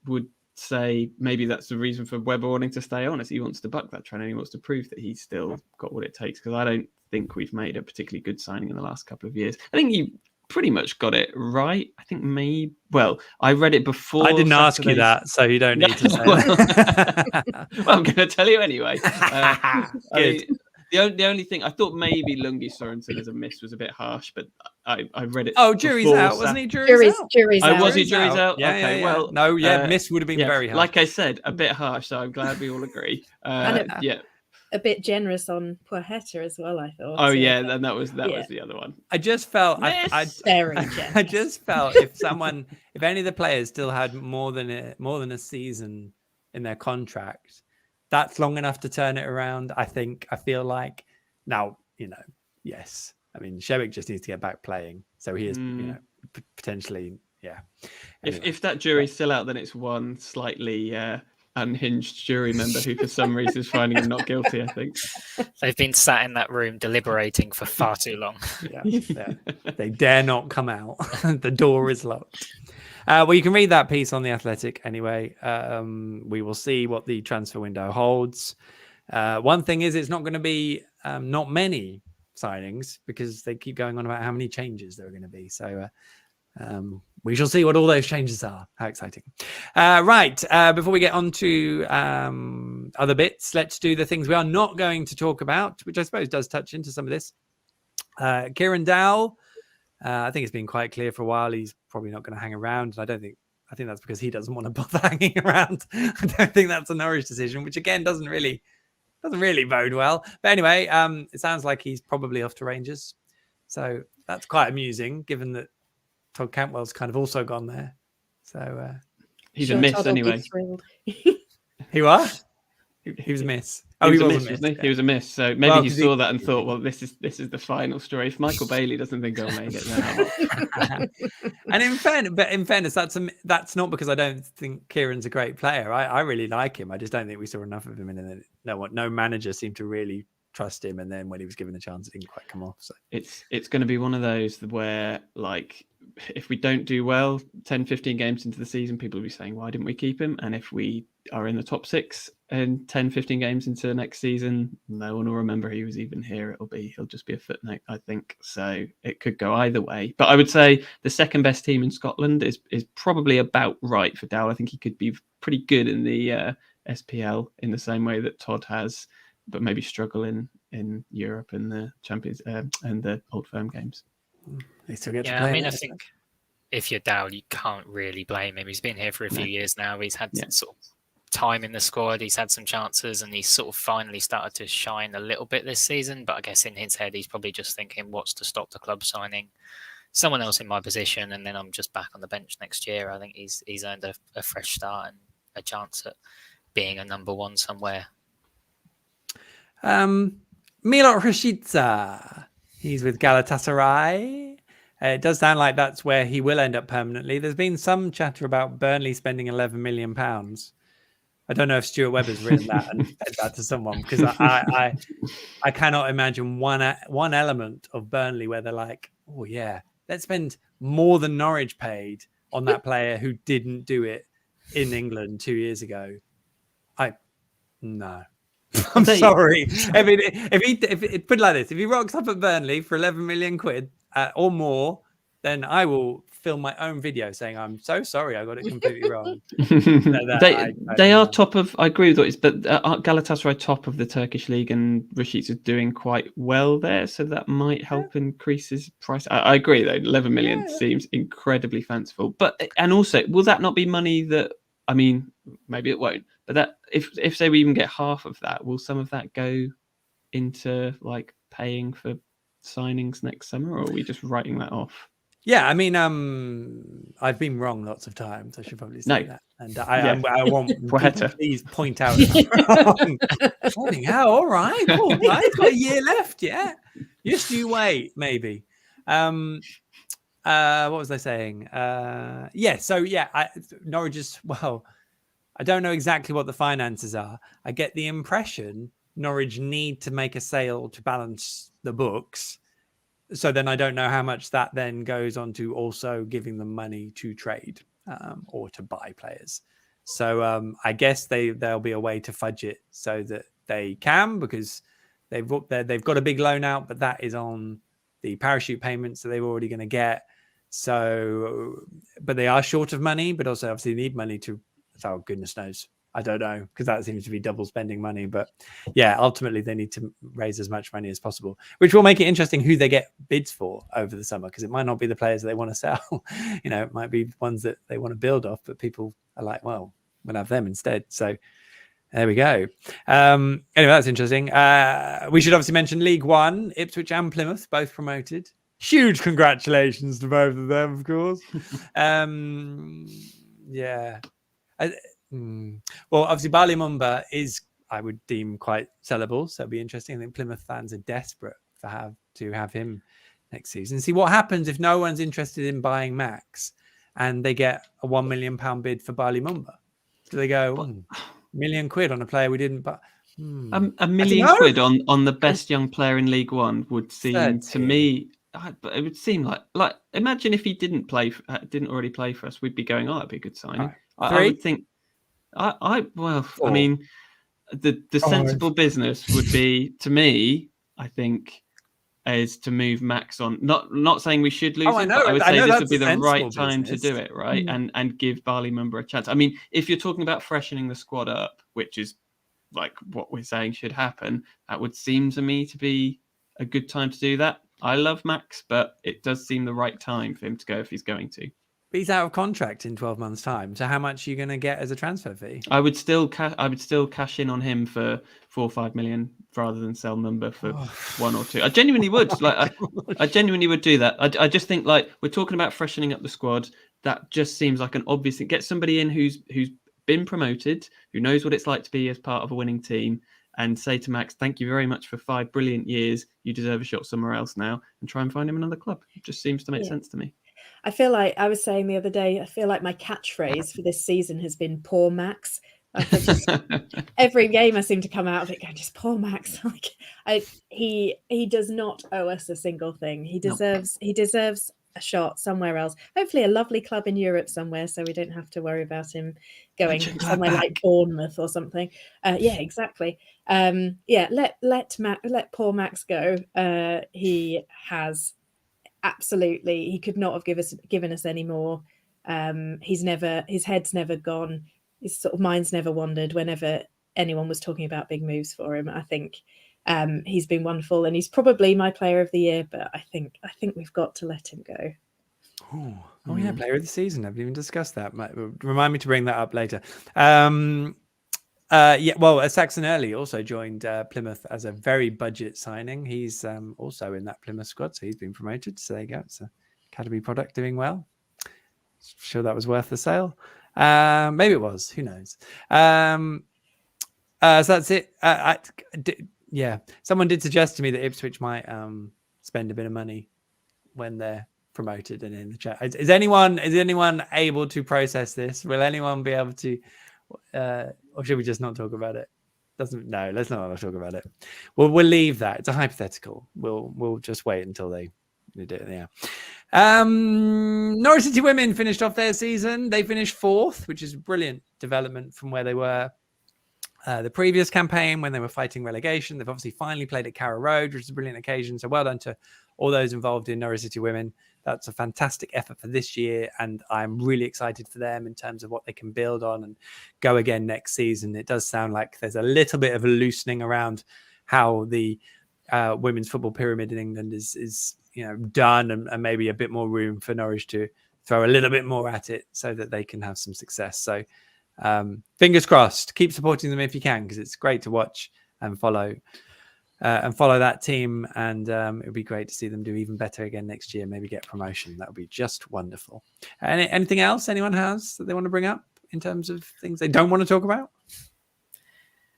would say maybe that's the reason for Webber wanting to stay on, is he wants to buck that trend and he wants to prove that he's still got what it takes, because I don't think we've made a particularly good signing in the last couple of years. I think you pretty much got it right. I think I read it before. I didn't ask you that, so you don't need to say that. Well, I'm going to tell you anyway. The only thing I thought maybe Lungi Sorensen as a miss was a bit harsh, but I read it. Oh, jury's out, wasn't he? Jury's out. Was he jury's out? Yeah, okay, yeah. Well, no, miss would have been very harsh. Like I said, a bit harsh. So I'm glad we all agree. A bit generous on Poeta as well, I thought. Oh yeah, and that was the other one. I just felt very generous. I just felt if any of the players still had more than a season in their contract, that's long enough to turn it around. I feel like now, yes. I mean, Shevik just needs to get back playing, so he is, potentially, yeah. Anyway, if that jury's still out, then it's one slightly unhinged jury member who, for some reason, is finding him not guilty. I think they've been sat in that room deliberating for far too long. Yeah. They dare not come out. The door is locked. Well, you can read that piece on The Athletic anyway. We will see what the transfer window holds. One thing is, it's not going to be not many signings, because they keep going on about how many changes there are going to be. So we shall see what all those changes are. How exciting. Right. Before we get on to other bits, let's do the things we are not going to talk about, which I suppose does touch into some of this. Kieran Dowell, I think it's been quite clear for a while he's probably not going to hang around. And I think that's because he doesn't want to bother hanging around. I don't think that's a Norwich decision, which again doesn't really bode well. But anyway, it sounds like he's probably off to Rangers. So that's quite amusing, given that Todd Cantwell's kind of also gone there. So he's a miss Todd anyway. He what? He was a miss. Oh, he was a miss. Yeah. He was a miss. So maybe he saw that and thought, well, this is the final story. If Michael Bailey doesn't think I'll make it, then And in fairness, that's not because I don't think Kieran's a great player. I really like him. I just don't think we saw enough of him, and then no manager seemed to really trust him. And then when he was given the chance, it didn't quite come off. So it's going to be one of those where, like, if we don't do well 10-15 games into the season, people will be saying, why didn't we keep him? And if we are in the top 6 and 10-15 games into next season, no one will remember he was even here. He'll just be a footnote, I think. So it could go either way. But I would say the second best team in Scotland is probably about right for Dowell. I think he could be pretty good in the SPL in the same way that Todd has, but maybe struggle in Europe and the Champions and the Old Firm games. They still get to Yeah, play. I mean, I think if you're Dowell, you can't really blame him. He's been here for a few years now. He's had sort of time in the squad. He's had some chances, and he's sort of finally started to shine a little bit this season. But I guess in his head, he's probably just thinking, what's to stop the club signing someone else in my position, and then I'm just back on the bench next year. I think he's earned a fresh start and a chance at being a number one somewhere. Milot Rashica. He's with Galatasaray. It does sound like that's where he will end up permanently. There's been some chatter about Burnley spending £11 million. I don't know if Stuart Webber's written that and said that to someone, because I cannot imagine one element of Burnley where they're like, oh yeah, let's spend more than Norwich paid on that player who didn't do it in England 2 years ago. No. I'm sorry. If he put it like this, if he rocks up at Burnley for 11 million quid or more, then I will film my own video saying I'm so sorry, I got it completely wrong. They are top of. I agree with what but Galatasaray top of the Turkish league, and Rashica is doing quite well there, so that might help increase his price. I agree though. 11 million seems incredibly fanciful, and also, will that not be money that? I mean, maybe it won't. But that if say we even get half of that, will some of that go into like paying for signings next summer, or are we just writing that off? Yeah, I mean, I've been wrong lots of times. I should probably say that. And I want people to please point out. All right. Got a year left. Yeah, just you wait, maybe. What was I saying? Norwich is, well, I don't know exactly what the finances are. I get the impression Norwich need to make a sale to balance the books. So then I don't know how much that then goes on to also giving them money to trade or to buy players. So I guess there'll be a way to fudge it so that they can, because they've got a big loan out, but that is on the parachute payments that they're already going to get. So, but they are short of money, but also obviously need money to, oh, goodness knows. I don't know, because that seems to be double spending money. But yeah, ultimately they need to raise as much money as possible, which will make it interesting who they get bids for over the summer, because it might not be the players that they want to sell. It might be ones that they want to build off, but people are like, well, we'll have them instead. So there we go. Anyway, that's interesting. We should obviously mention League One, Ipswich and Plymouth, both promoted. Huge congratulations to both of them, of course. Well, obviously, Bali Mumba is, I would deem, quite sellable, so it'll be interesting. I think Plymouth fans are desperate to have him next season. See what happens if no one's interested in buying Max and they get a £1 million bid for Bali Mumba. Do they go £1 million on a player we didn't buy? £1 million on the best young player in League One would seem to me. It would seem like imagine if he didn't already play for us, we'd be going, that'd be a good signing. Right. I would think. I mean, the sensible business would be, to me, I think, is to move Max on. Not saying we should lose him, but I would say this would be the right time to do it, right? And give Bali Mumba a chance. I mean, if you're talking about freshening the squad up, which is like what we're saying should happen, that would seem to me to be a good time to do that. I love Max, but it does seem the right time for him to go if he's going to. But he's out of contract in 12 months' time. So how much are you going to get as a transfer fee? I would still cash in on him for 4 or 5 million rather than sell Mumba for 1 or 2. I genuinely would. I genuinely would do that. I just think, like, we're talking about freshening up the squad. That just seems like an obvious thing. Get somebody in who's been promoted, who knows what it's like to be as part of a winning team, and say to Max, thank you very much for 5 brilliant years. You deserve a shot somewhere else now, and try and find him another club. It just seems to make sense to me. I feel like I was saying the other day, I feel like my catchphrase for this season has been poor Max. Every game I seem to come out of it going, just poor Max. He does not owe us a single thing. He deserves a shot somewhere else. Hopefully a lovely club in Europe somewhere, so we don't have to worry about him going somewhere like Bournemouth or something. Exactly. Let poor Max go. He has absolutely, he could not have given us any more. His head's never gone, his sort of mind's never wandered whenever anyone was talking about big moves for him. I think he's been wonderful, and he's probably my player of the year, but I think we've got to let him go. Yeah, player of the season. I haven't even discussed that. Remind me to bring that up later. Saxon Early also joined Plymouth as a very budget signing. He's also in that Plymouth squad, so he's been promoted. So there you go. It's an academy product doing well. Sure, that was worth the sale. Maybe it was. Who knows? So that's it. Someone did suggest to me that Ipswich might spend a bit of money when they're promoted. And in the chat, is anyone able to process this? Will anyone be able to? Or should we just not talk about it? Let's not talk about it. We'll leave that. It's a hypothetical. We'll just wait until they do it. Yeah. Norwich City women finished off their season. They finished 4th, which is a brilliant development from where they were the previous campaign when they were fighting relegation. They've obviously finally played at Carrow Road, which is a brilliant occasion. So well done to all those involved in Norwich City women. That's a fantastic effort for this year, and I'm really excited for them in terms of what they can build on and go again next season. It does sound like there's a little bit of a loosening around how the women's football pyramid in England is done, and maybe a bit more room for Norwich to throw a little bit more at it so that they can have some success. So fingers crossed. Keep supporting them if you can, because it's great to watch and follow that team, and it would be great to see them do even better again next year. Maybe get promotion. That would be just wonderful. Anything else anyone has that they want to bring up in terms of things they don't want to talk about?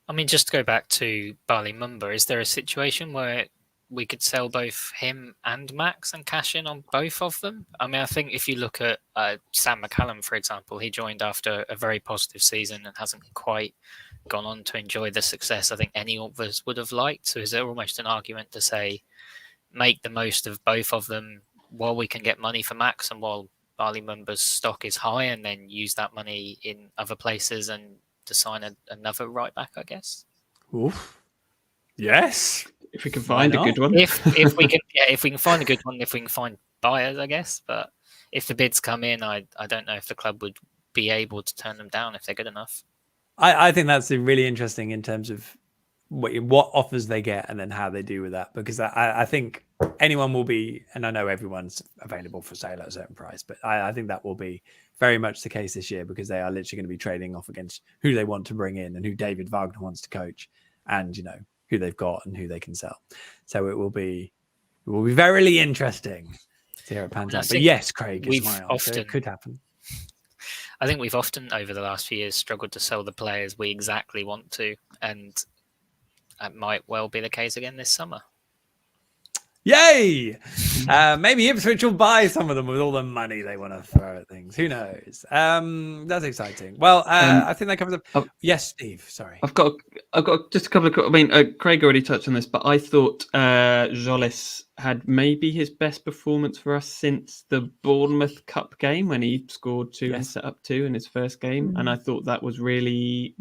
I mean, just to go back to Bali Mumba, is there a situation where we could sell both him and Max and cash in on both of them. I mean, I think if you look at Sam McCallum, for example, he joined after a very positive season and hasn't quite gone on to enjoy the success I think any of us would have liked. So is there almost an argument to say, make the most of both of them while we can get money for Max and while Barley Mumba's stock is high, and then use that money in other places and to sign another right back, I guess? Oof. Yes. If we can find a good one. If we can find a good one, if we can find buyers, I guess. But if the bids come in, I don't know if the club would be able to turn them down if they're good enough. I think that's really interesting in terms of what offers they get and then how they do with that, because I think anyone will be, and I know everyone's available for sale at a certain price, but I think that will be very much the case this year, because they are literally going to be trading off against who they want to bring in and who David Wagner wants to coach, and who they've got and who they can sell. So it will be very interesting to hear it pans out. But yes, Craig, is my answer. It could happen. I think we've often over the last few years struggled to sell the players we exactly want to, and that might well be the case again this summer. Yay! Maybe Ipswich will buy some of them with all the money they want to throw at things. Who knows? That's exciting. Well, I think that covers up. Yes, Steve. Sorry, I've got just a couple of. I mean, Craig already touched on this, but I thought Jolis had maybe his best performance for us since the Bournemouth Cup game when he scored 2 and set up 2 in his first game, and I thought that was really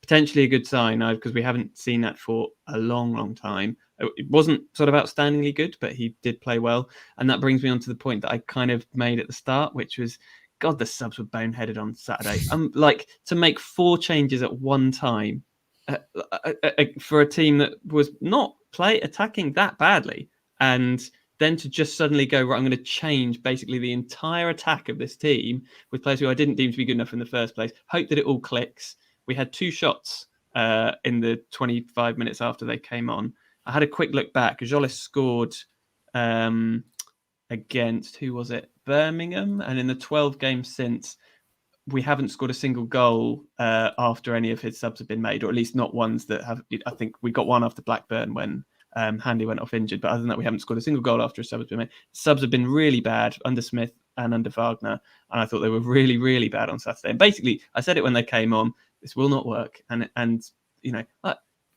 potentially a good sign because we haven't seen that for a long time. It wasn't sort of outstandingly good, but he did play well. And that brings me on to the point that I kind of made at the start, which was, God, the subs were boneheaded on Saturday. Like, to make 4 changes at one time for a team that was not attacking that badly. And then to just suddenly go, right, I'm going to change basically the entire attack of this team with players who I didn't deem to be good enough in the first place. Hope that it all clicks. We had 2 shots in the 25 minutes after they came on. I had a quick look back. Jolis scored against, who was it? Birmingham. And in the 12 games since, we haven't scored a single goal after any of his subs have been made, or at least not ones that have. I think we got one after Blackburn when Handy went off injured. But other than that, we haven't scored a single goal after a sub has been made. Subs have been really bad under Smith and under Wagner. And I thought they were really, really bad on Saturday. And basically, I said it when they came on, this will not work. And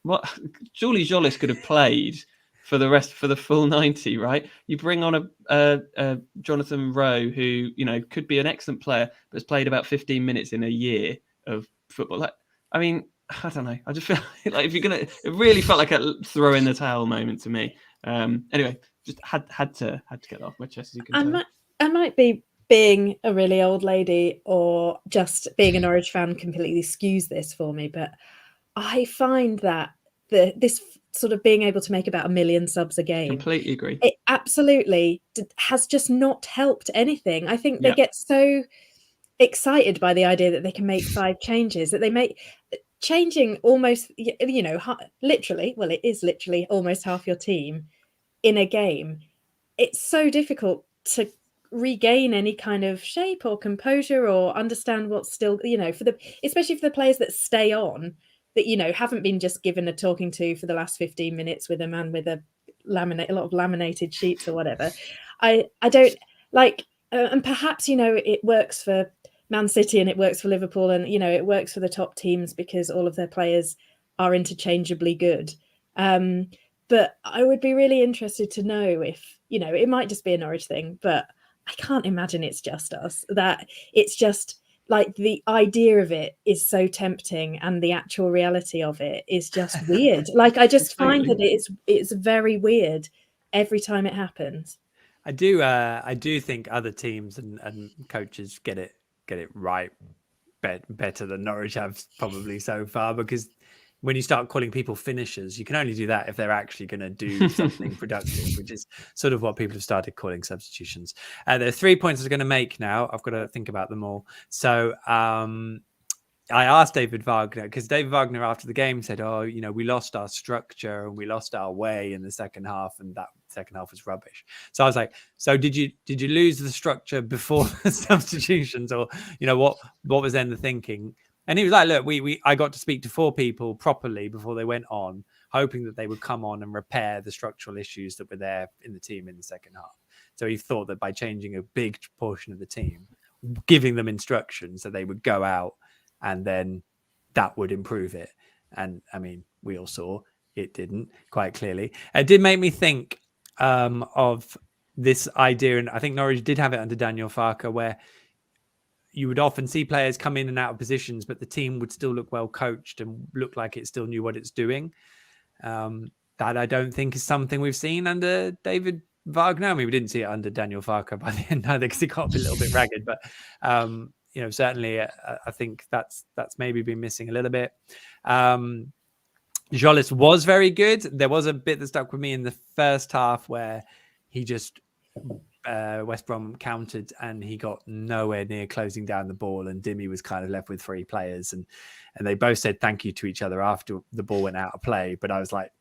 what surely Jolis could have played for the full 90, right? You bring on a Jonathan Rowe who could be an excellent player, but has played about 15 minutes in a year of football. I don't know. I just feel like if you're gonna, it really felt like a throw in the towel moment to me. Anyway, just had to get off my chest, as you can tell. I might be being a really old lady, or just being a Norwich fan completely skews this for me, but I find that this sort of being able to make about 1 million subs a game, completely agree, it absolutely has just not helped anything. I think they get so excited by the idea that they can make 5 changes, that they make changing almost, literally, well, it is literally almost half your team in a game. It's so difficult to regain any kind of shape or composure or understand what's still, especially for the players that stay on, that haven't been just given a talking to for the last 15 minutes with a man with a lot of laminated sheets or whatever. I don't like, and perhaps it works for Man City and it works for Liverpool, and it works for the top teams because all of their players are interchangeably good. But I would be really interested to know if it might just be a Norwich thing, but I can't imagine it's just us. That it's just like the idea of it is so tempting, and the actual reality of it is just weird. Like, I just find that it's very weird every time it happens. I do think other teams and coaches get it right better than Norwich have probably so far, because when you start calling people finishers, you can only do that if they're actually going to do something productive, which is sort of what people have started calling substitutions. There are 3 points I'm going to make now. I've got to think about them all. So I asked David Wagner, because David Wagner after the game said, we lost our structure and we lost our way in the second half, and that second half was rubbish. So I was like, so did you lose the structure before the substitutions, or what was then the thinking? And he was like, look, I got to speak to 4 people properly before they went on. hoping that they would come on and repair the structural issues that were there in the team in the second half. So he thought that by changing a big portion of the team, giving them instructions, that they would go out and then that would improve it. And I mean, we all saw it didn't, quite clearly. It did make me think of this idea, and I think Norwich did have it under Daniel Farke, where you would often see players come in and out of positions, but the team would still look well coached and look like it still knew what it's doing. That I don't think is something we've seen under David Wagner. I mean, we didn't see it under Daniel Farke by the end either, because he got a little bit ragged. But certainly, I think that's maybe been missing a little bit. Jolis was very good. There was a bit that stuck with me in the first half where he just West Brom countered and he got nowhere near closing down the ball, and Dimmy was kind of left with 3 players, and they both said thank you to each other after the ball went out of play. But I was like,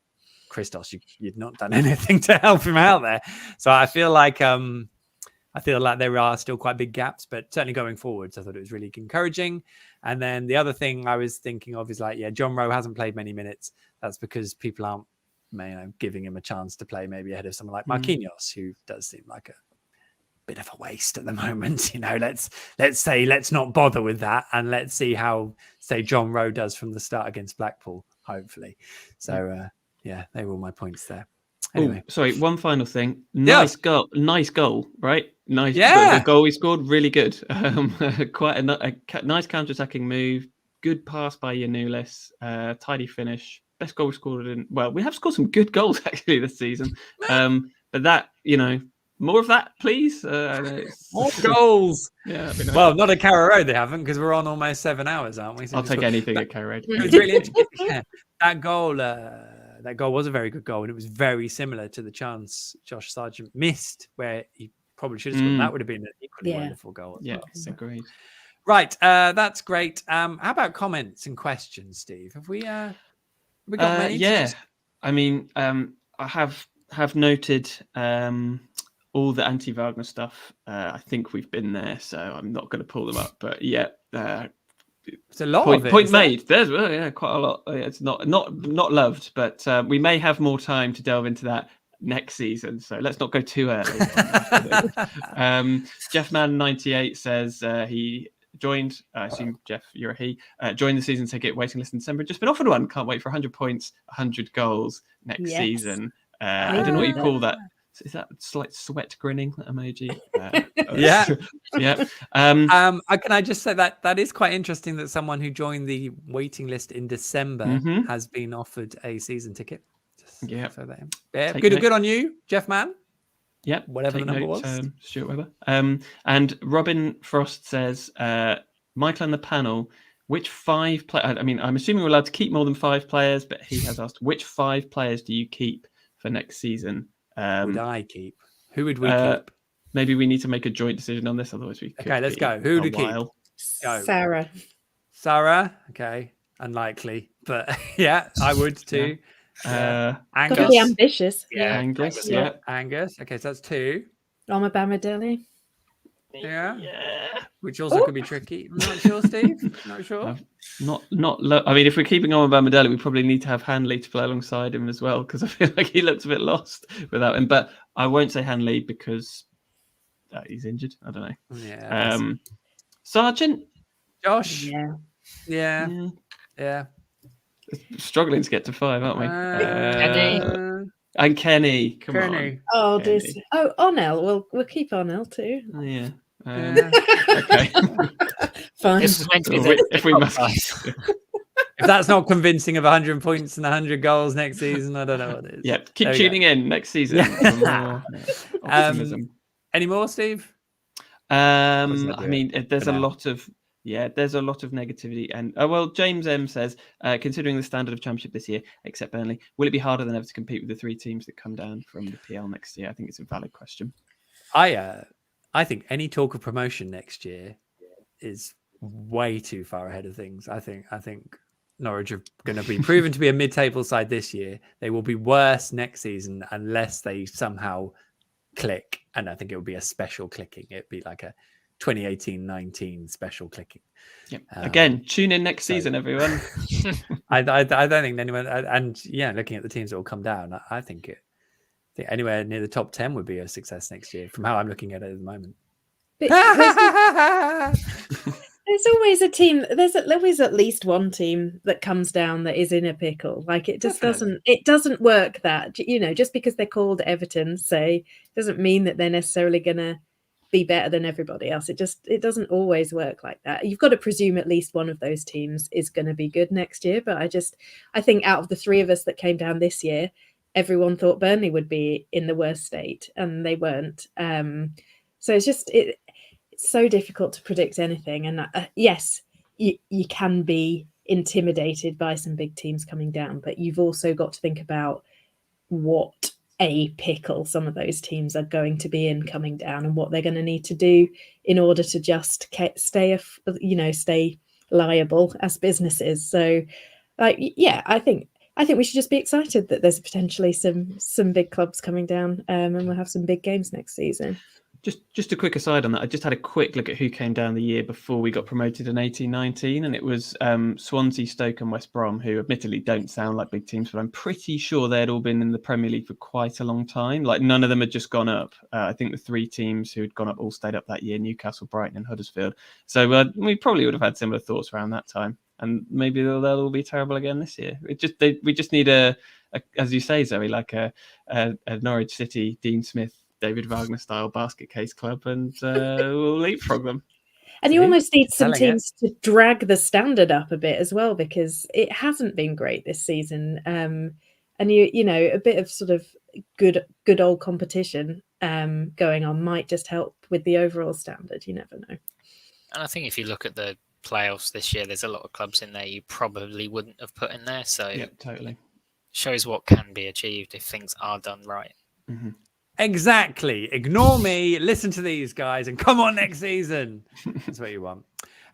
Christos, you've not done anything to help him out there. So I feel like there are still quite big gaps, but certainly going forwards, I thought it was really encouraging. And then the other thing I was thinking of is John Rowe hasn't played many minutes. That's because people aren't giving him a chance to play maybe ahead of someone like Marquinhos, who does seem like a bit of a waste at the moment. Let's not bother with that, and let's see how, say, John Rowe does from the start against Blackpool, hopefully. So they were all my points there. Anyway. Ooh, sorry, one final thing. Nice goal, right? Nice. Yeah. The goal we scored, really good. Quite a nice counter-attacking move. Good pass by Yanulis. Tidy finish. Best goal we scored we have scored some good goals actually this season. But that, more of that, please. More goals. Yeah. Nice. Well, not at Carrow Road they haven't, because we're on almost 7 hours, aren't we? So I'll take anything at Carrow Road. It was really interesting. Yeah. That goal was a very good goal, and it was very similar to the chance Josh Sargent missed, where he probably should have scored. That would have been an equally wonderful goal. Agreed. Right, that's great. How about comments and questions, Steve? Have we got many? Yeah, I mean, I have noted all the anti-Wagner stuff. I think we've been there, so I'm not going to pull them up. But it's a lot point, of it. Point made. There's quite a lot. It's not loved, but we may have more time to delve into that next season. So let's not go too early. Jeff Mann 98 says he joined. I assume Jeff, you're a he. Joined the season ticket waiting list in December. Just been offered one. Can't wait for 100 points, 100 goals next season. I don't know what you call that. Is that slight sweat grinning emoji? Yeah. Can I just say that is quite interesting that someone who joined the waiting list in December has been offered a season ticket. Good on you, Jeff Mann. Yep. Whatever the number was. Stuart Webber. And Robin Frost says, Michael and the panel, which 5 players? I mean, I'm assuming we're allowed to keep more than 5 players, but he has asked, which 5 players do you keep for next season? Would I keep? Who would we keep? Maybe we need to make a joint decision on this, otherwise we could. Okay, let's go. Who do keep? Go. Sarah. Okay, unlikely, but yeah, I would too. Gotta Angus. be ambitious. Angus. Angus. Okay, so that's 2. Roma Bamidele. Yeah. Which also could be tricky. I'm not sure, Steve. Not sure. I mean, if we're keeping on with Bamidele, we probably need to have Hanley to play alongside him as well, because I feel like he looks a bit lost without him. But I won't say Hanley because he's injured. I don't know. Yeah. Sargent. Josh. Yeah. Struggling to get to 5, aren't we? Kenny. And Kenny. Come on. Oh, Onel. We'll keep Onel too. Oh, yeah. Okay. Fine. This is meant to be if we must. If that's not convincing of 100 points and 100 goals next season, I don't know what it is. Yeah, keep tuning in next season. Optimism. Any more, Steve? I mean, there's a lot of negativity, and James M says, considering the standard of championship this year, except Burnley, will it be harder than ever to compete with the 3 teams that come down from the PL next year? I think it's a valid question. I think any talk of promotion next year is way too far ahead of things. I think Norwich are going to be proven to be a mid-table side this year. They will be worse next season unless they somehow click, and I think it will be a special clicking. It'd be like a 2018-19 special clicking. Yep. Again, tune in next season, everyone. I don't think anyone, and yeah, looking at the teams that will come down, I think anywhere near the top 10 would be a success next year from how I'm looking at it at the moment. There's always a team. There's always at least one team that comes down that is in a pickle. Like it just doesn't. It doesn't work that just because they're called Everton, say, doesn't mean that they're necessarily going to be better than everybody else. It doesn't always work like that. You've got to presume at least one of those teams is going to be good next year. But I think out of the three of us that came down this year, everyone thought Burnley would be in the worst state, and they weren't. So it's so difficult to predict anything. And yes, you can be intimidated by some big teams coming down, but you've also got to think about what a pickle some of those teams are going to be in coming down, and what they're going to need to do in order to just stay liable as businesses. So, I think we should just be excited that there's potentially some big clubs coming down, and we'll have some big games next season. Just a quick aside on that. I just had a quick look at who came down the year before we got promoted in 18-19, and it was Swansea, Stoke and West Brom, who admittedly don't sound like big teams, but I'm pretty sure they'd all been in the Premier League for quite a long time. Like none of them had just gone up. I think the three teams who had gone up all stayed up that year: Newcastle, Brighton and Huddersfield. So we probably would have had similar thoughts around that time, and maybe they'll all be terrible again this year. We just need a as you say, Zoe, like a Norwich City, Dean Smith, David Wagner style basket case club, and we'll leapfrog them. And you almost need some teams to drag the standard up a bit as well, because it hasn't been great this season. And a bit of sort of good old competition going on might just help with the overall standard. You never know. And I think if you look at the playoffs this year, there's a lot of clubs in there you probably wouldn't have put in there. So yeah, totally shows what can be achieved if things are done right. Mm-hmm. Exactly. Ignore me, listen to these guys, and come on next season. That's what you want.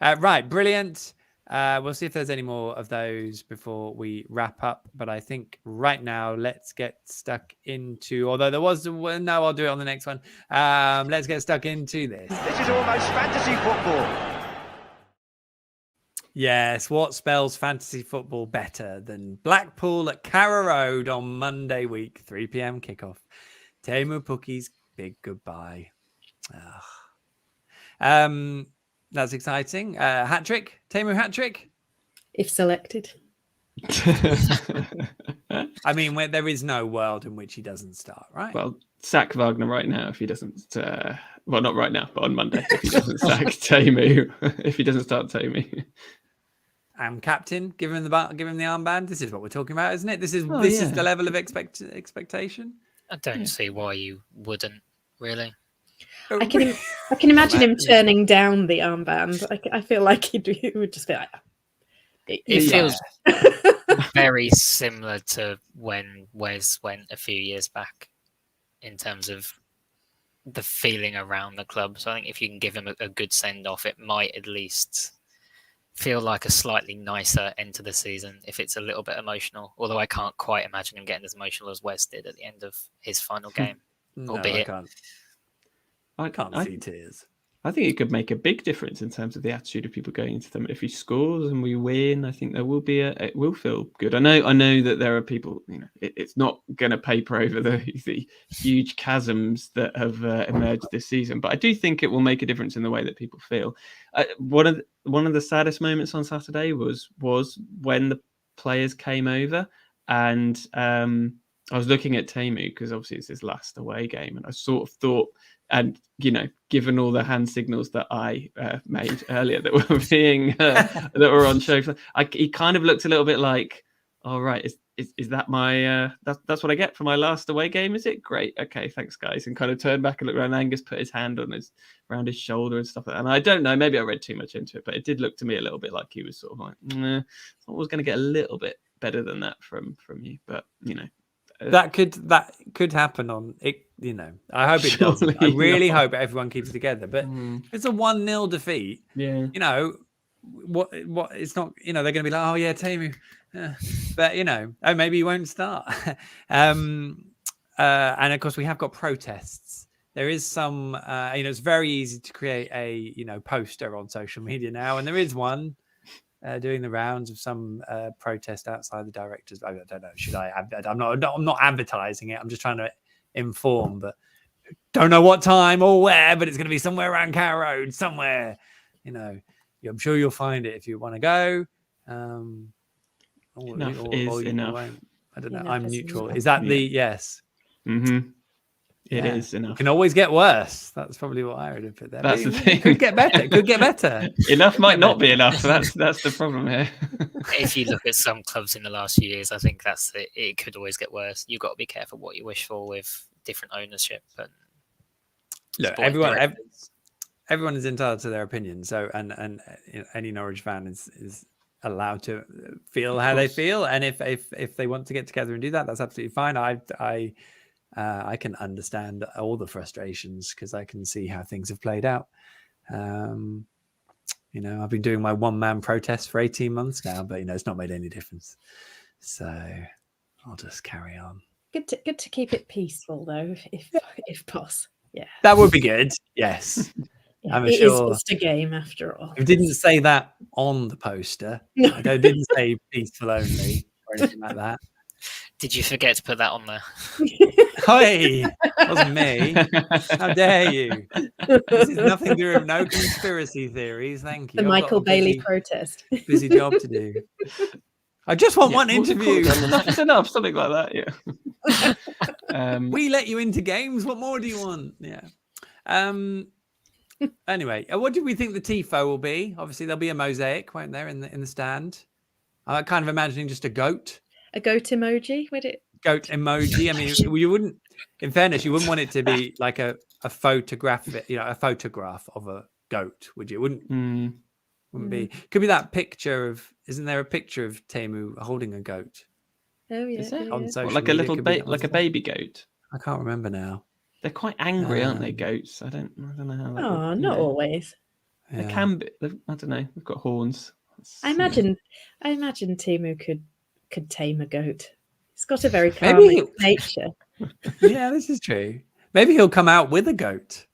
Right, brilliant. We'll see if there's any more of those before we wrap up. But I think right now, let's get stuck into, although there was, no, I'll do it on the next one. Let's get stuck into this. This is almost fantasy football. Yes, what spells fantasy football better than Blackpool at Carrow Road on Monday week, 3 p.m. kickoff? Teemu Pukki's big goodbye. That's exciting. Hat trick, Teemu hat trick. If selected. I mean, there is no world in which he doesn't start, right? Well, sack Wagner right now if he doesn't. Well, not right now, but on Monday if he doesn't sack Teemu. If he doesn't start Teemu. Captain, give him the armband. This is what we're talking about, isn't it? This is the level of expectation. I don't see why you wouldn't, really. I can imagine him turning down the armband. I feel like he would just be like... It feels very similar to when Wes went a few years back in terms of the feeling around the club. So I think if you can give him a good send-off, it might at least feel like a slightly nicer end to the season if it's a little bit emotional. Although I can't quite imagine him getting as emotional as Wes did at the end of his final game. No, I can't see tears. I think it could make a big difference in terms of the attitude of people going into them. If he scores and we win, I think there will be it will feel good. I know that there are people, it's not going to paper over the huge chasms that have emerged this season, but I do think it will make a difference in the way that people feel. One of the saddest moments on Saturday was when the players came over, and I was looking at Teemu because obviously it's his last away game, and I sort of thought, and given all the hand signals that I made earlier that were being that were on show, he kind of looked a little bit like, all right, is that my that's what I get for my last away game? Is it? Great, okay, thanks guys, and kind of turned back and looked around. Angus put his hand around his shoulder and stuff like that. And I don't know, maybe I read too much into it, but it did look to me a little bit like he was sort of like, I was going to get a little bit better than that from you, but that could happen on it. I hope it doesn't. I really hope everyone keeps together. But it's a 1-0 defeat. Yeah. What? It's not. They're going to be like, oh yeah, Teemu. But maybe he won't start. And of course, we have got protests there is some, it's very easy to create a, poster on social media now. And there is one doing the rounds of some protest outside the directors. I don't know. Should I? I'm not advertising it. I'm just trying to inform, but don't know what time or where, but it's going to be somewhere around Carrow Road, somewhere, I'm sure you'll find it if you want to go. Enough is enough. I don't know. Enough I'm is neutral. enough. Is that the yes? Mm-hmm. It Yeah. is enough. It can always get worse. That's probably what I would have put there. That's But the thing. It could get better. It could get better. Enough might not be enough. That's the problem here. If you look at some clubs in the last few years, I think that's it. It could always get worse. You've got to be careful what you wish for with different ownership. And Look, everyone is entitled to their opinion. So, and any Norwich fan is allowed to feel how they feel, and if they want to get together and do that, that's absolutely fine. I can understand all the frustrations because I can see how things have played out. I've been doing my one-man protest for 18 months now, but it's not made any difference. So I'll just carry on. Good to keep it peaceful though, if possible. Yeah, that would be good. Yes. Yeah, I'm it sure is just a game after all. I didn't say that on the poster. No. I didn't say peaceful only or anything like that. did you forget to put that on there? Hey, wasn't me. How dare you? This is nothing to do with no conspiracy theories. Thank you. The Michael Bailey protest. Busy job to do. I just want one interview. Enough's enough, something like that. Yeah. We let you into games. What more do you want? Yeah. Anyway, what do we think the tifo will be? Obviously, there'll be a mosaic, won't there, in the stand? I'm kind of imagining just a goat. A goat emoji, would it? Goat emoji. I mean, you wouldn't. In fairness, you wouldn't want it to be like a photograph, a photograph of a goat, would you? Wouldn't be. Could be that picture of. Isn't there a picture of Teemu holding a goat? Oh yeah. Is it? On social Like a media? little like a baby goat. I can't remember now. They're quite angry, aren't they, goats? I don't know how. Oh, not always. Yeah. They can be. I don't know. They've got horns. I imagine Teemu could tame a goat. He's got a very calming nature. Yeah, this is true. Maybe he'll come out with a goat,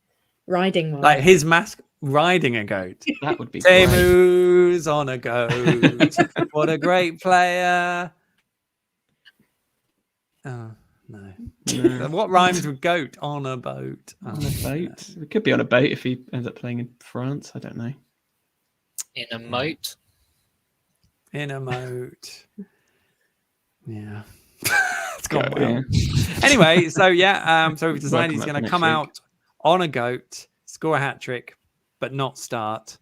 Riding one. like his mask riding a goat. That would be great. Teemu's on a goat. What a great player! Oh no. What rhymes with goat? On a boat. On a boat. It could be on a boat if he ends up playing in France. I don't know. In a moat. In a moat. Yeah. It's gone well. Yeah. Anyway, so so we've decided he's Welcome going to up come next out on a goat, score a hat trick, but not start.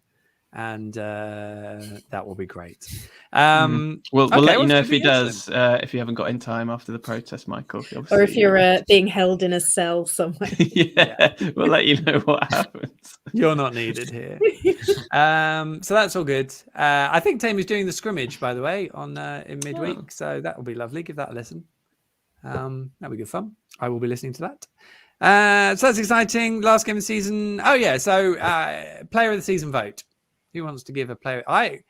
And that will be great. We'll let you know if he does. does. If you haven't got in time after the protest, Michael. Or if you're being held in a cell somewhere. yeah, we'll let you know what happens. You're not needed here. So that's all good. I think Teemu's doing the scrimmage, by the way, in midweek. So that will be lovely. Give that a listen. That'll be good fun. I will be listening to that. So that's exciting. Last game of the season. Oh yeah. So player of the season vote. Who wants to give a player? I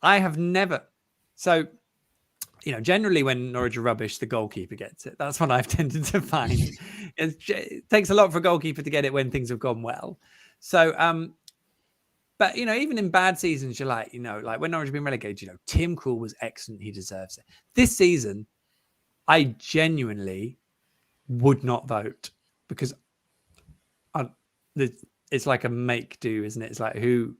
have never. So, generally when Norwich are rubbish, the goalkeeper gets it. That's what I've tended to find. It takes a lot for a goalkeeper to get it when things have gone well. So, but even in bad seasons, you're like when Norwich have been relegated, Tim Krul was excellent. He deserves it. This season, I genuinely would not vote because it's like a make do, isn't it? It's like who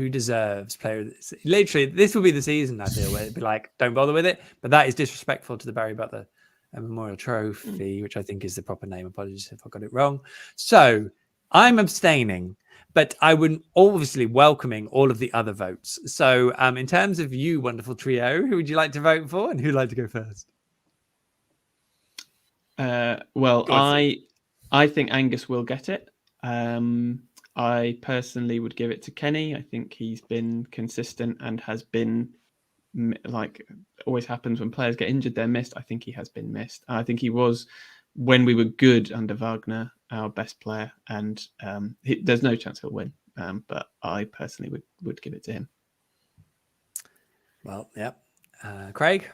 deserves player of this? Literally, this will be the season, I feel, where it'd be like, don't bother with it. But that is disrespectful to the Barry Butler Memorial Trophy, which I think is the proper name. Apologies if I got it wrong. So I'm abstaining, but I would obviously welcoming all of the other votes. So in terms of you, wonderful trio, who would you like to vote for and who'd like to go first? Well, I think Angus will get it. I personally would give it to Kenny. I think he's been consistent and has been, like always happens when players get injured, they're missed. I think he has been missed. I think he was, when we were good under Wagner, our best player, and there's no chance he'll win. But I personally would give it to him. Well, yeah. Craig?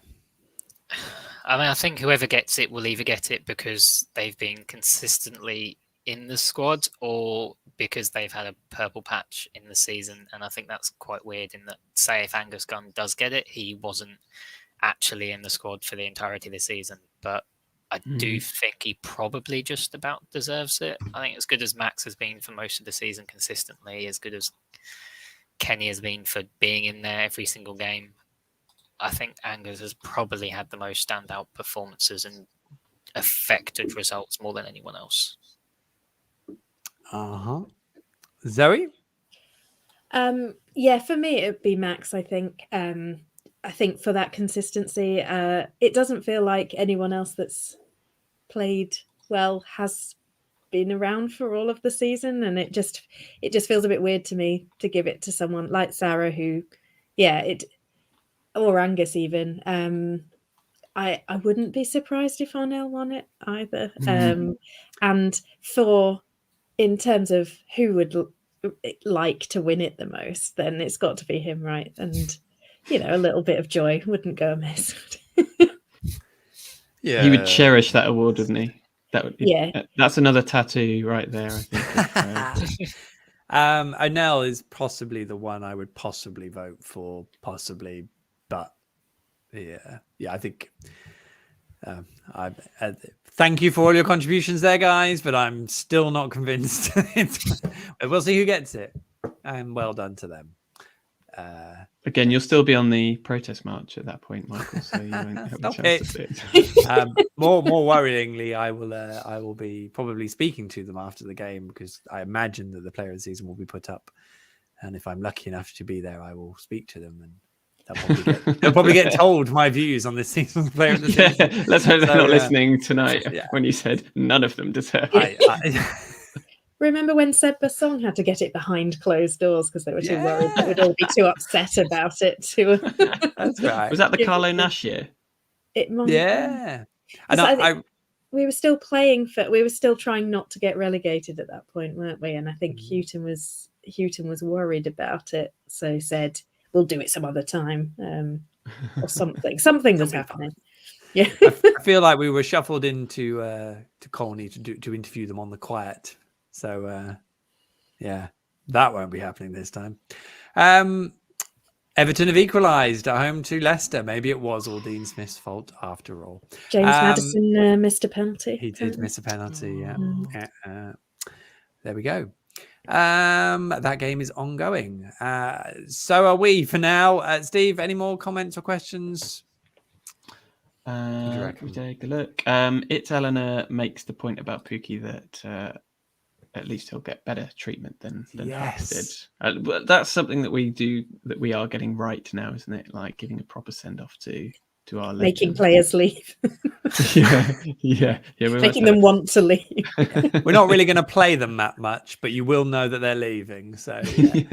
I mean, I think whoever gets it will either get it because they've been consistently in the squad or because they've had a purple patch in the season. And I think that's quite weird in that, say, if Angus Gunn does get it, he wasn't actually in the squad for the entirety of the season. But I do think he probably just about deserves it. I think as good as Max has been for most of the season consistently, as good as Kenny has been for being in there every single game, I think Angus has probably had the most standout performances and affected results more than anyone else. Zoe? Yeah, for me it would be Max. I think for that consistency, it doesn't feel like anyone else that's played well has been around for all of the season, and it just feels a bit weird to me to give it to someone like Sarah, who, or Angus even. I wouldn't be surprised if Arnell won it either. And in terms of who would like to win it the most, then it's got to be him, right? And a little bit of joy wouldn't go amiss. Yeah, he would cherish that award, wouldn't he? That's another tattoo right there, I think. Arnell is possibly the one I would possibly vote for, but I think thank you for all your contributions there, guys, but I'm still not convinced. We'll see who gets it, and well done to them. Again, you'll still be on the protest march at that point, Michael, so you won't have a chance to see it. More worryingly, I will be probably speaking to them after the game, because I imagine that the player of the season will be put up, and if I'm lucky enough to be there, I will speak to them, and they'll probably get told my views on this season's player of the season. Let's hope they're not listening tonight when you said none of them deserve it. Remember when Seb Bassong had to get it behind closed doors because they were too worried they would all be too upset about it? That's right. Was that the Carlo Nash year? It might. Yeah. And we were still playing we were still trying not to get relegated at that point, weren't we? And I think Houghton was worried about it, so said, "We'll do it some other time," or something. Something was happening. Yeah. I feel like we were shuffled into to Colney to interview them on the quiet. So, that won't be happening this time. Everton have equalised at home to Leicester. Maybe it was all Dean Smith's fault after all. James Maddison missed a penalty. He did miss a penalty, there we go. That game is ongoing. So are we for now. Steve, any more comments or questions? We take a look. It's Eleanor makes the point about Pukki that at least he'll get better treatment than Huff did. That's something that we are getting right now, isn't it? Like giving a proper send off to our making players leave. Making them want to leave. We're not really going to play them that much, but you will know that they're leaving. So exactly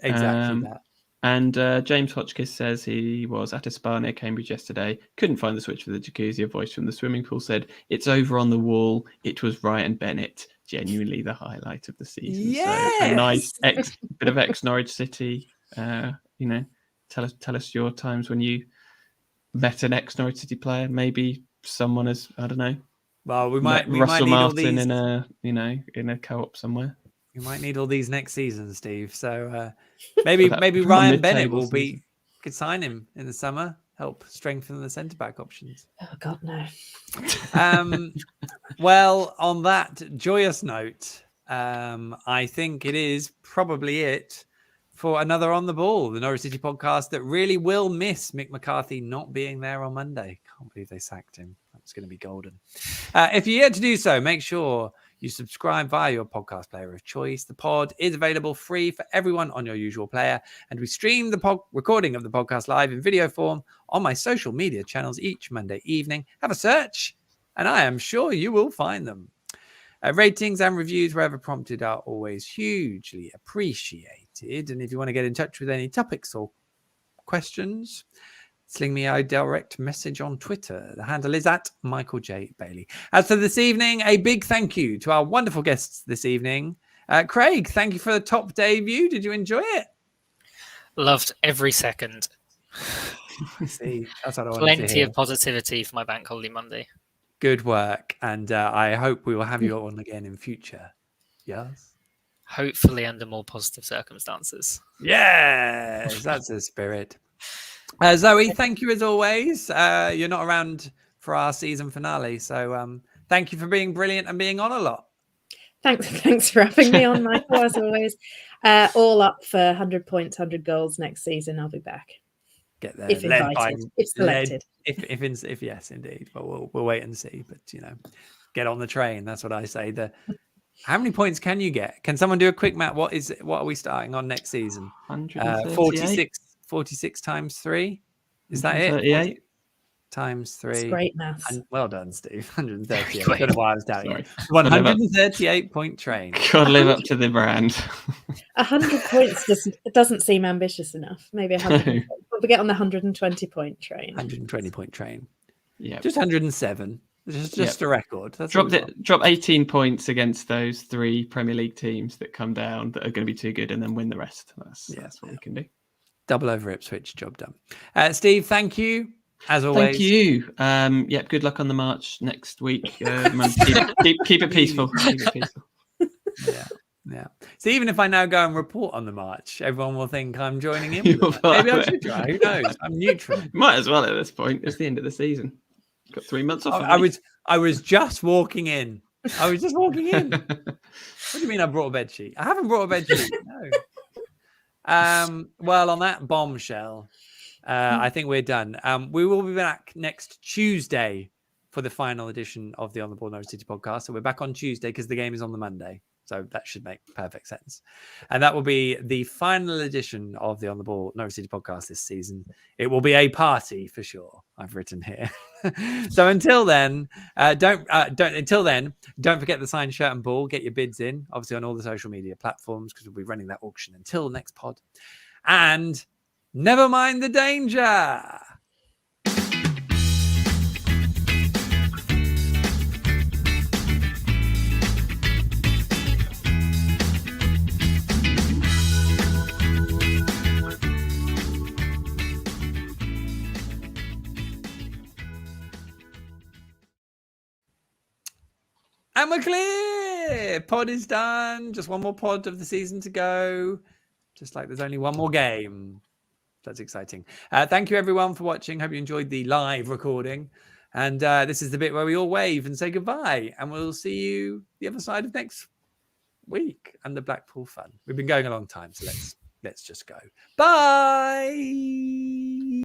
that. And James Hotchkiss says he was at a spa near Cambridge yesterday. Couldn't find the switch for the jacuzzi. A voice from the swimming pool said, "It's over on the wall. It was Ryan Bennett. Genuinely the highlight of the season." Yes! So a nice bit of ex-Norwich City. Tell us your times when you met an ex-Norwich City player. Maybe someone as, I don't know. Well, we might Russell need Martin all these... in a co-op somewhere. We might need all these next season, Steve. So maybe Ryan Bennett could sign him in the summer, help strengthen the centre back options. Oh God, no. Well, on that joyous note, I think it is probably it for another On the Ball, the Norwich City podcast that really will miss Mick McCarthy not being there on Monday. Can't believe they sacked him. That's going to be golden. If you're yet to do so, make sure you subscribe via your podcast player of choice. The pod is available free for everyone on your usual player, and we stream the recording of the podcast live in video form on my social media channels each Monday evening. Have a search, and I am sure you will find them. Ratings and reviews, wherever prompted, are always hugely appreciated. And if you want to get in touch with any topics or questions, sling me a direct message on Twitter. The handle is at Michael J. Bailey. As for this evening, a big thank you to our wonderful guests this evening. Craig, thank you for the top debut. Did you enjoy it? Loved every second. See, that's what I wanted Plenty to hear. of positivity for my Bank Holiday Monday. Good work. And I hope we will have you on again in future. Yes? Hopefully under more positive circumstances. Yes, that's the spirit. Zoe, thank you as always. You're not around for our season finale. So thank you for being brilliant and being on a lot. Thanks for having me on, Michael, as always. All up for 100 points, 100 goals next season. I'll be back. Get there. If invited, if selected. If yes, indeed. But we'll wait and see. But, get on the train. That's what I say. How many points can you get? Can someone do a quick math? What are we starting on next season? 46 times 3. Is that it? 38 times 3. It's great maths. And well done, Steve. 138. I don't know why I was doubting you. Sorry. 138-point train. Gotta live up to the brand. 100 points doesn't seem ambitious enough. Maybe 100. But we get on the 120-point train. 120-point train. Yeah. Just 107. Just a record. That's drop 18 points against those 3 Premier League teams that come down that are going to be too good, and then win the rest. That's what we can do. Double over Ipswich, job done. Steve, thank you as always. Thank you. Good luck on the march next week. Keep it peaceful. Keep it peaceful. Yeah. So even if I now go and report on the march, everyone will think I'm joining in. Maybe I should try. Who knows? I'm neutral. Might as well at this point. It's the end of the season. Got 3 months off. I was just walking in. What do you mean I brought a bed sheet? I haven't brought a bed sheet. No. Well, on that bombshell, I think we're done. We will be back next Tuesday for the final edition of the On the Ball Norwich City podcast. So we're back on Tuesday because the game is on the Monday. So that should make perfect sense. And that will be the final edition of the On the Ball Norwich City podcast this season. It will be a party for sure. I've written here. So until then, don't forget the signed shirt and ball. Get your bids in, obviously on all the social media platforms, because we'll be running that auction until next pod. And never mind the danger. And we're clear. Pod is done. Just one more pod of the season to go. Just like there's only one more game. That's exciting. Thank you, everyone, for watching. Hope you enjoyed the live recording. And this is the bit where we all wave and say goodbye. And we'll see you the other side of next week and the Blackpool fun. We've been going a long time, so let's just go. Bye.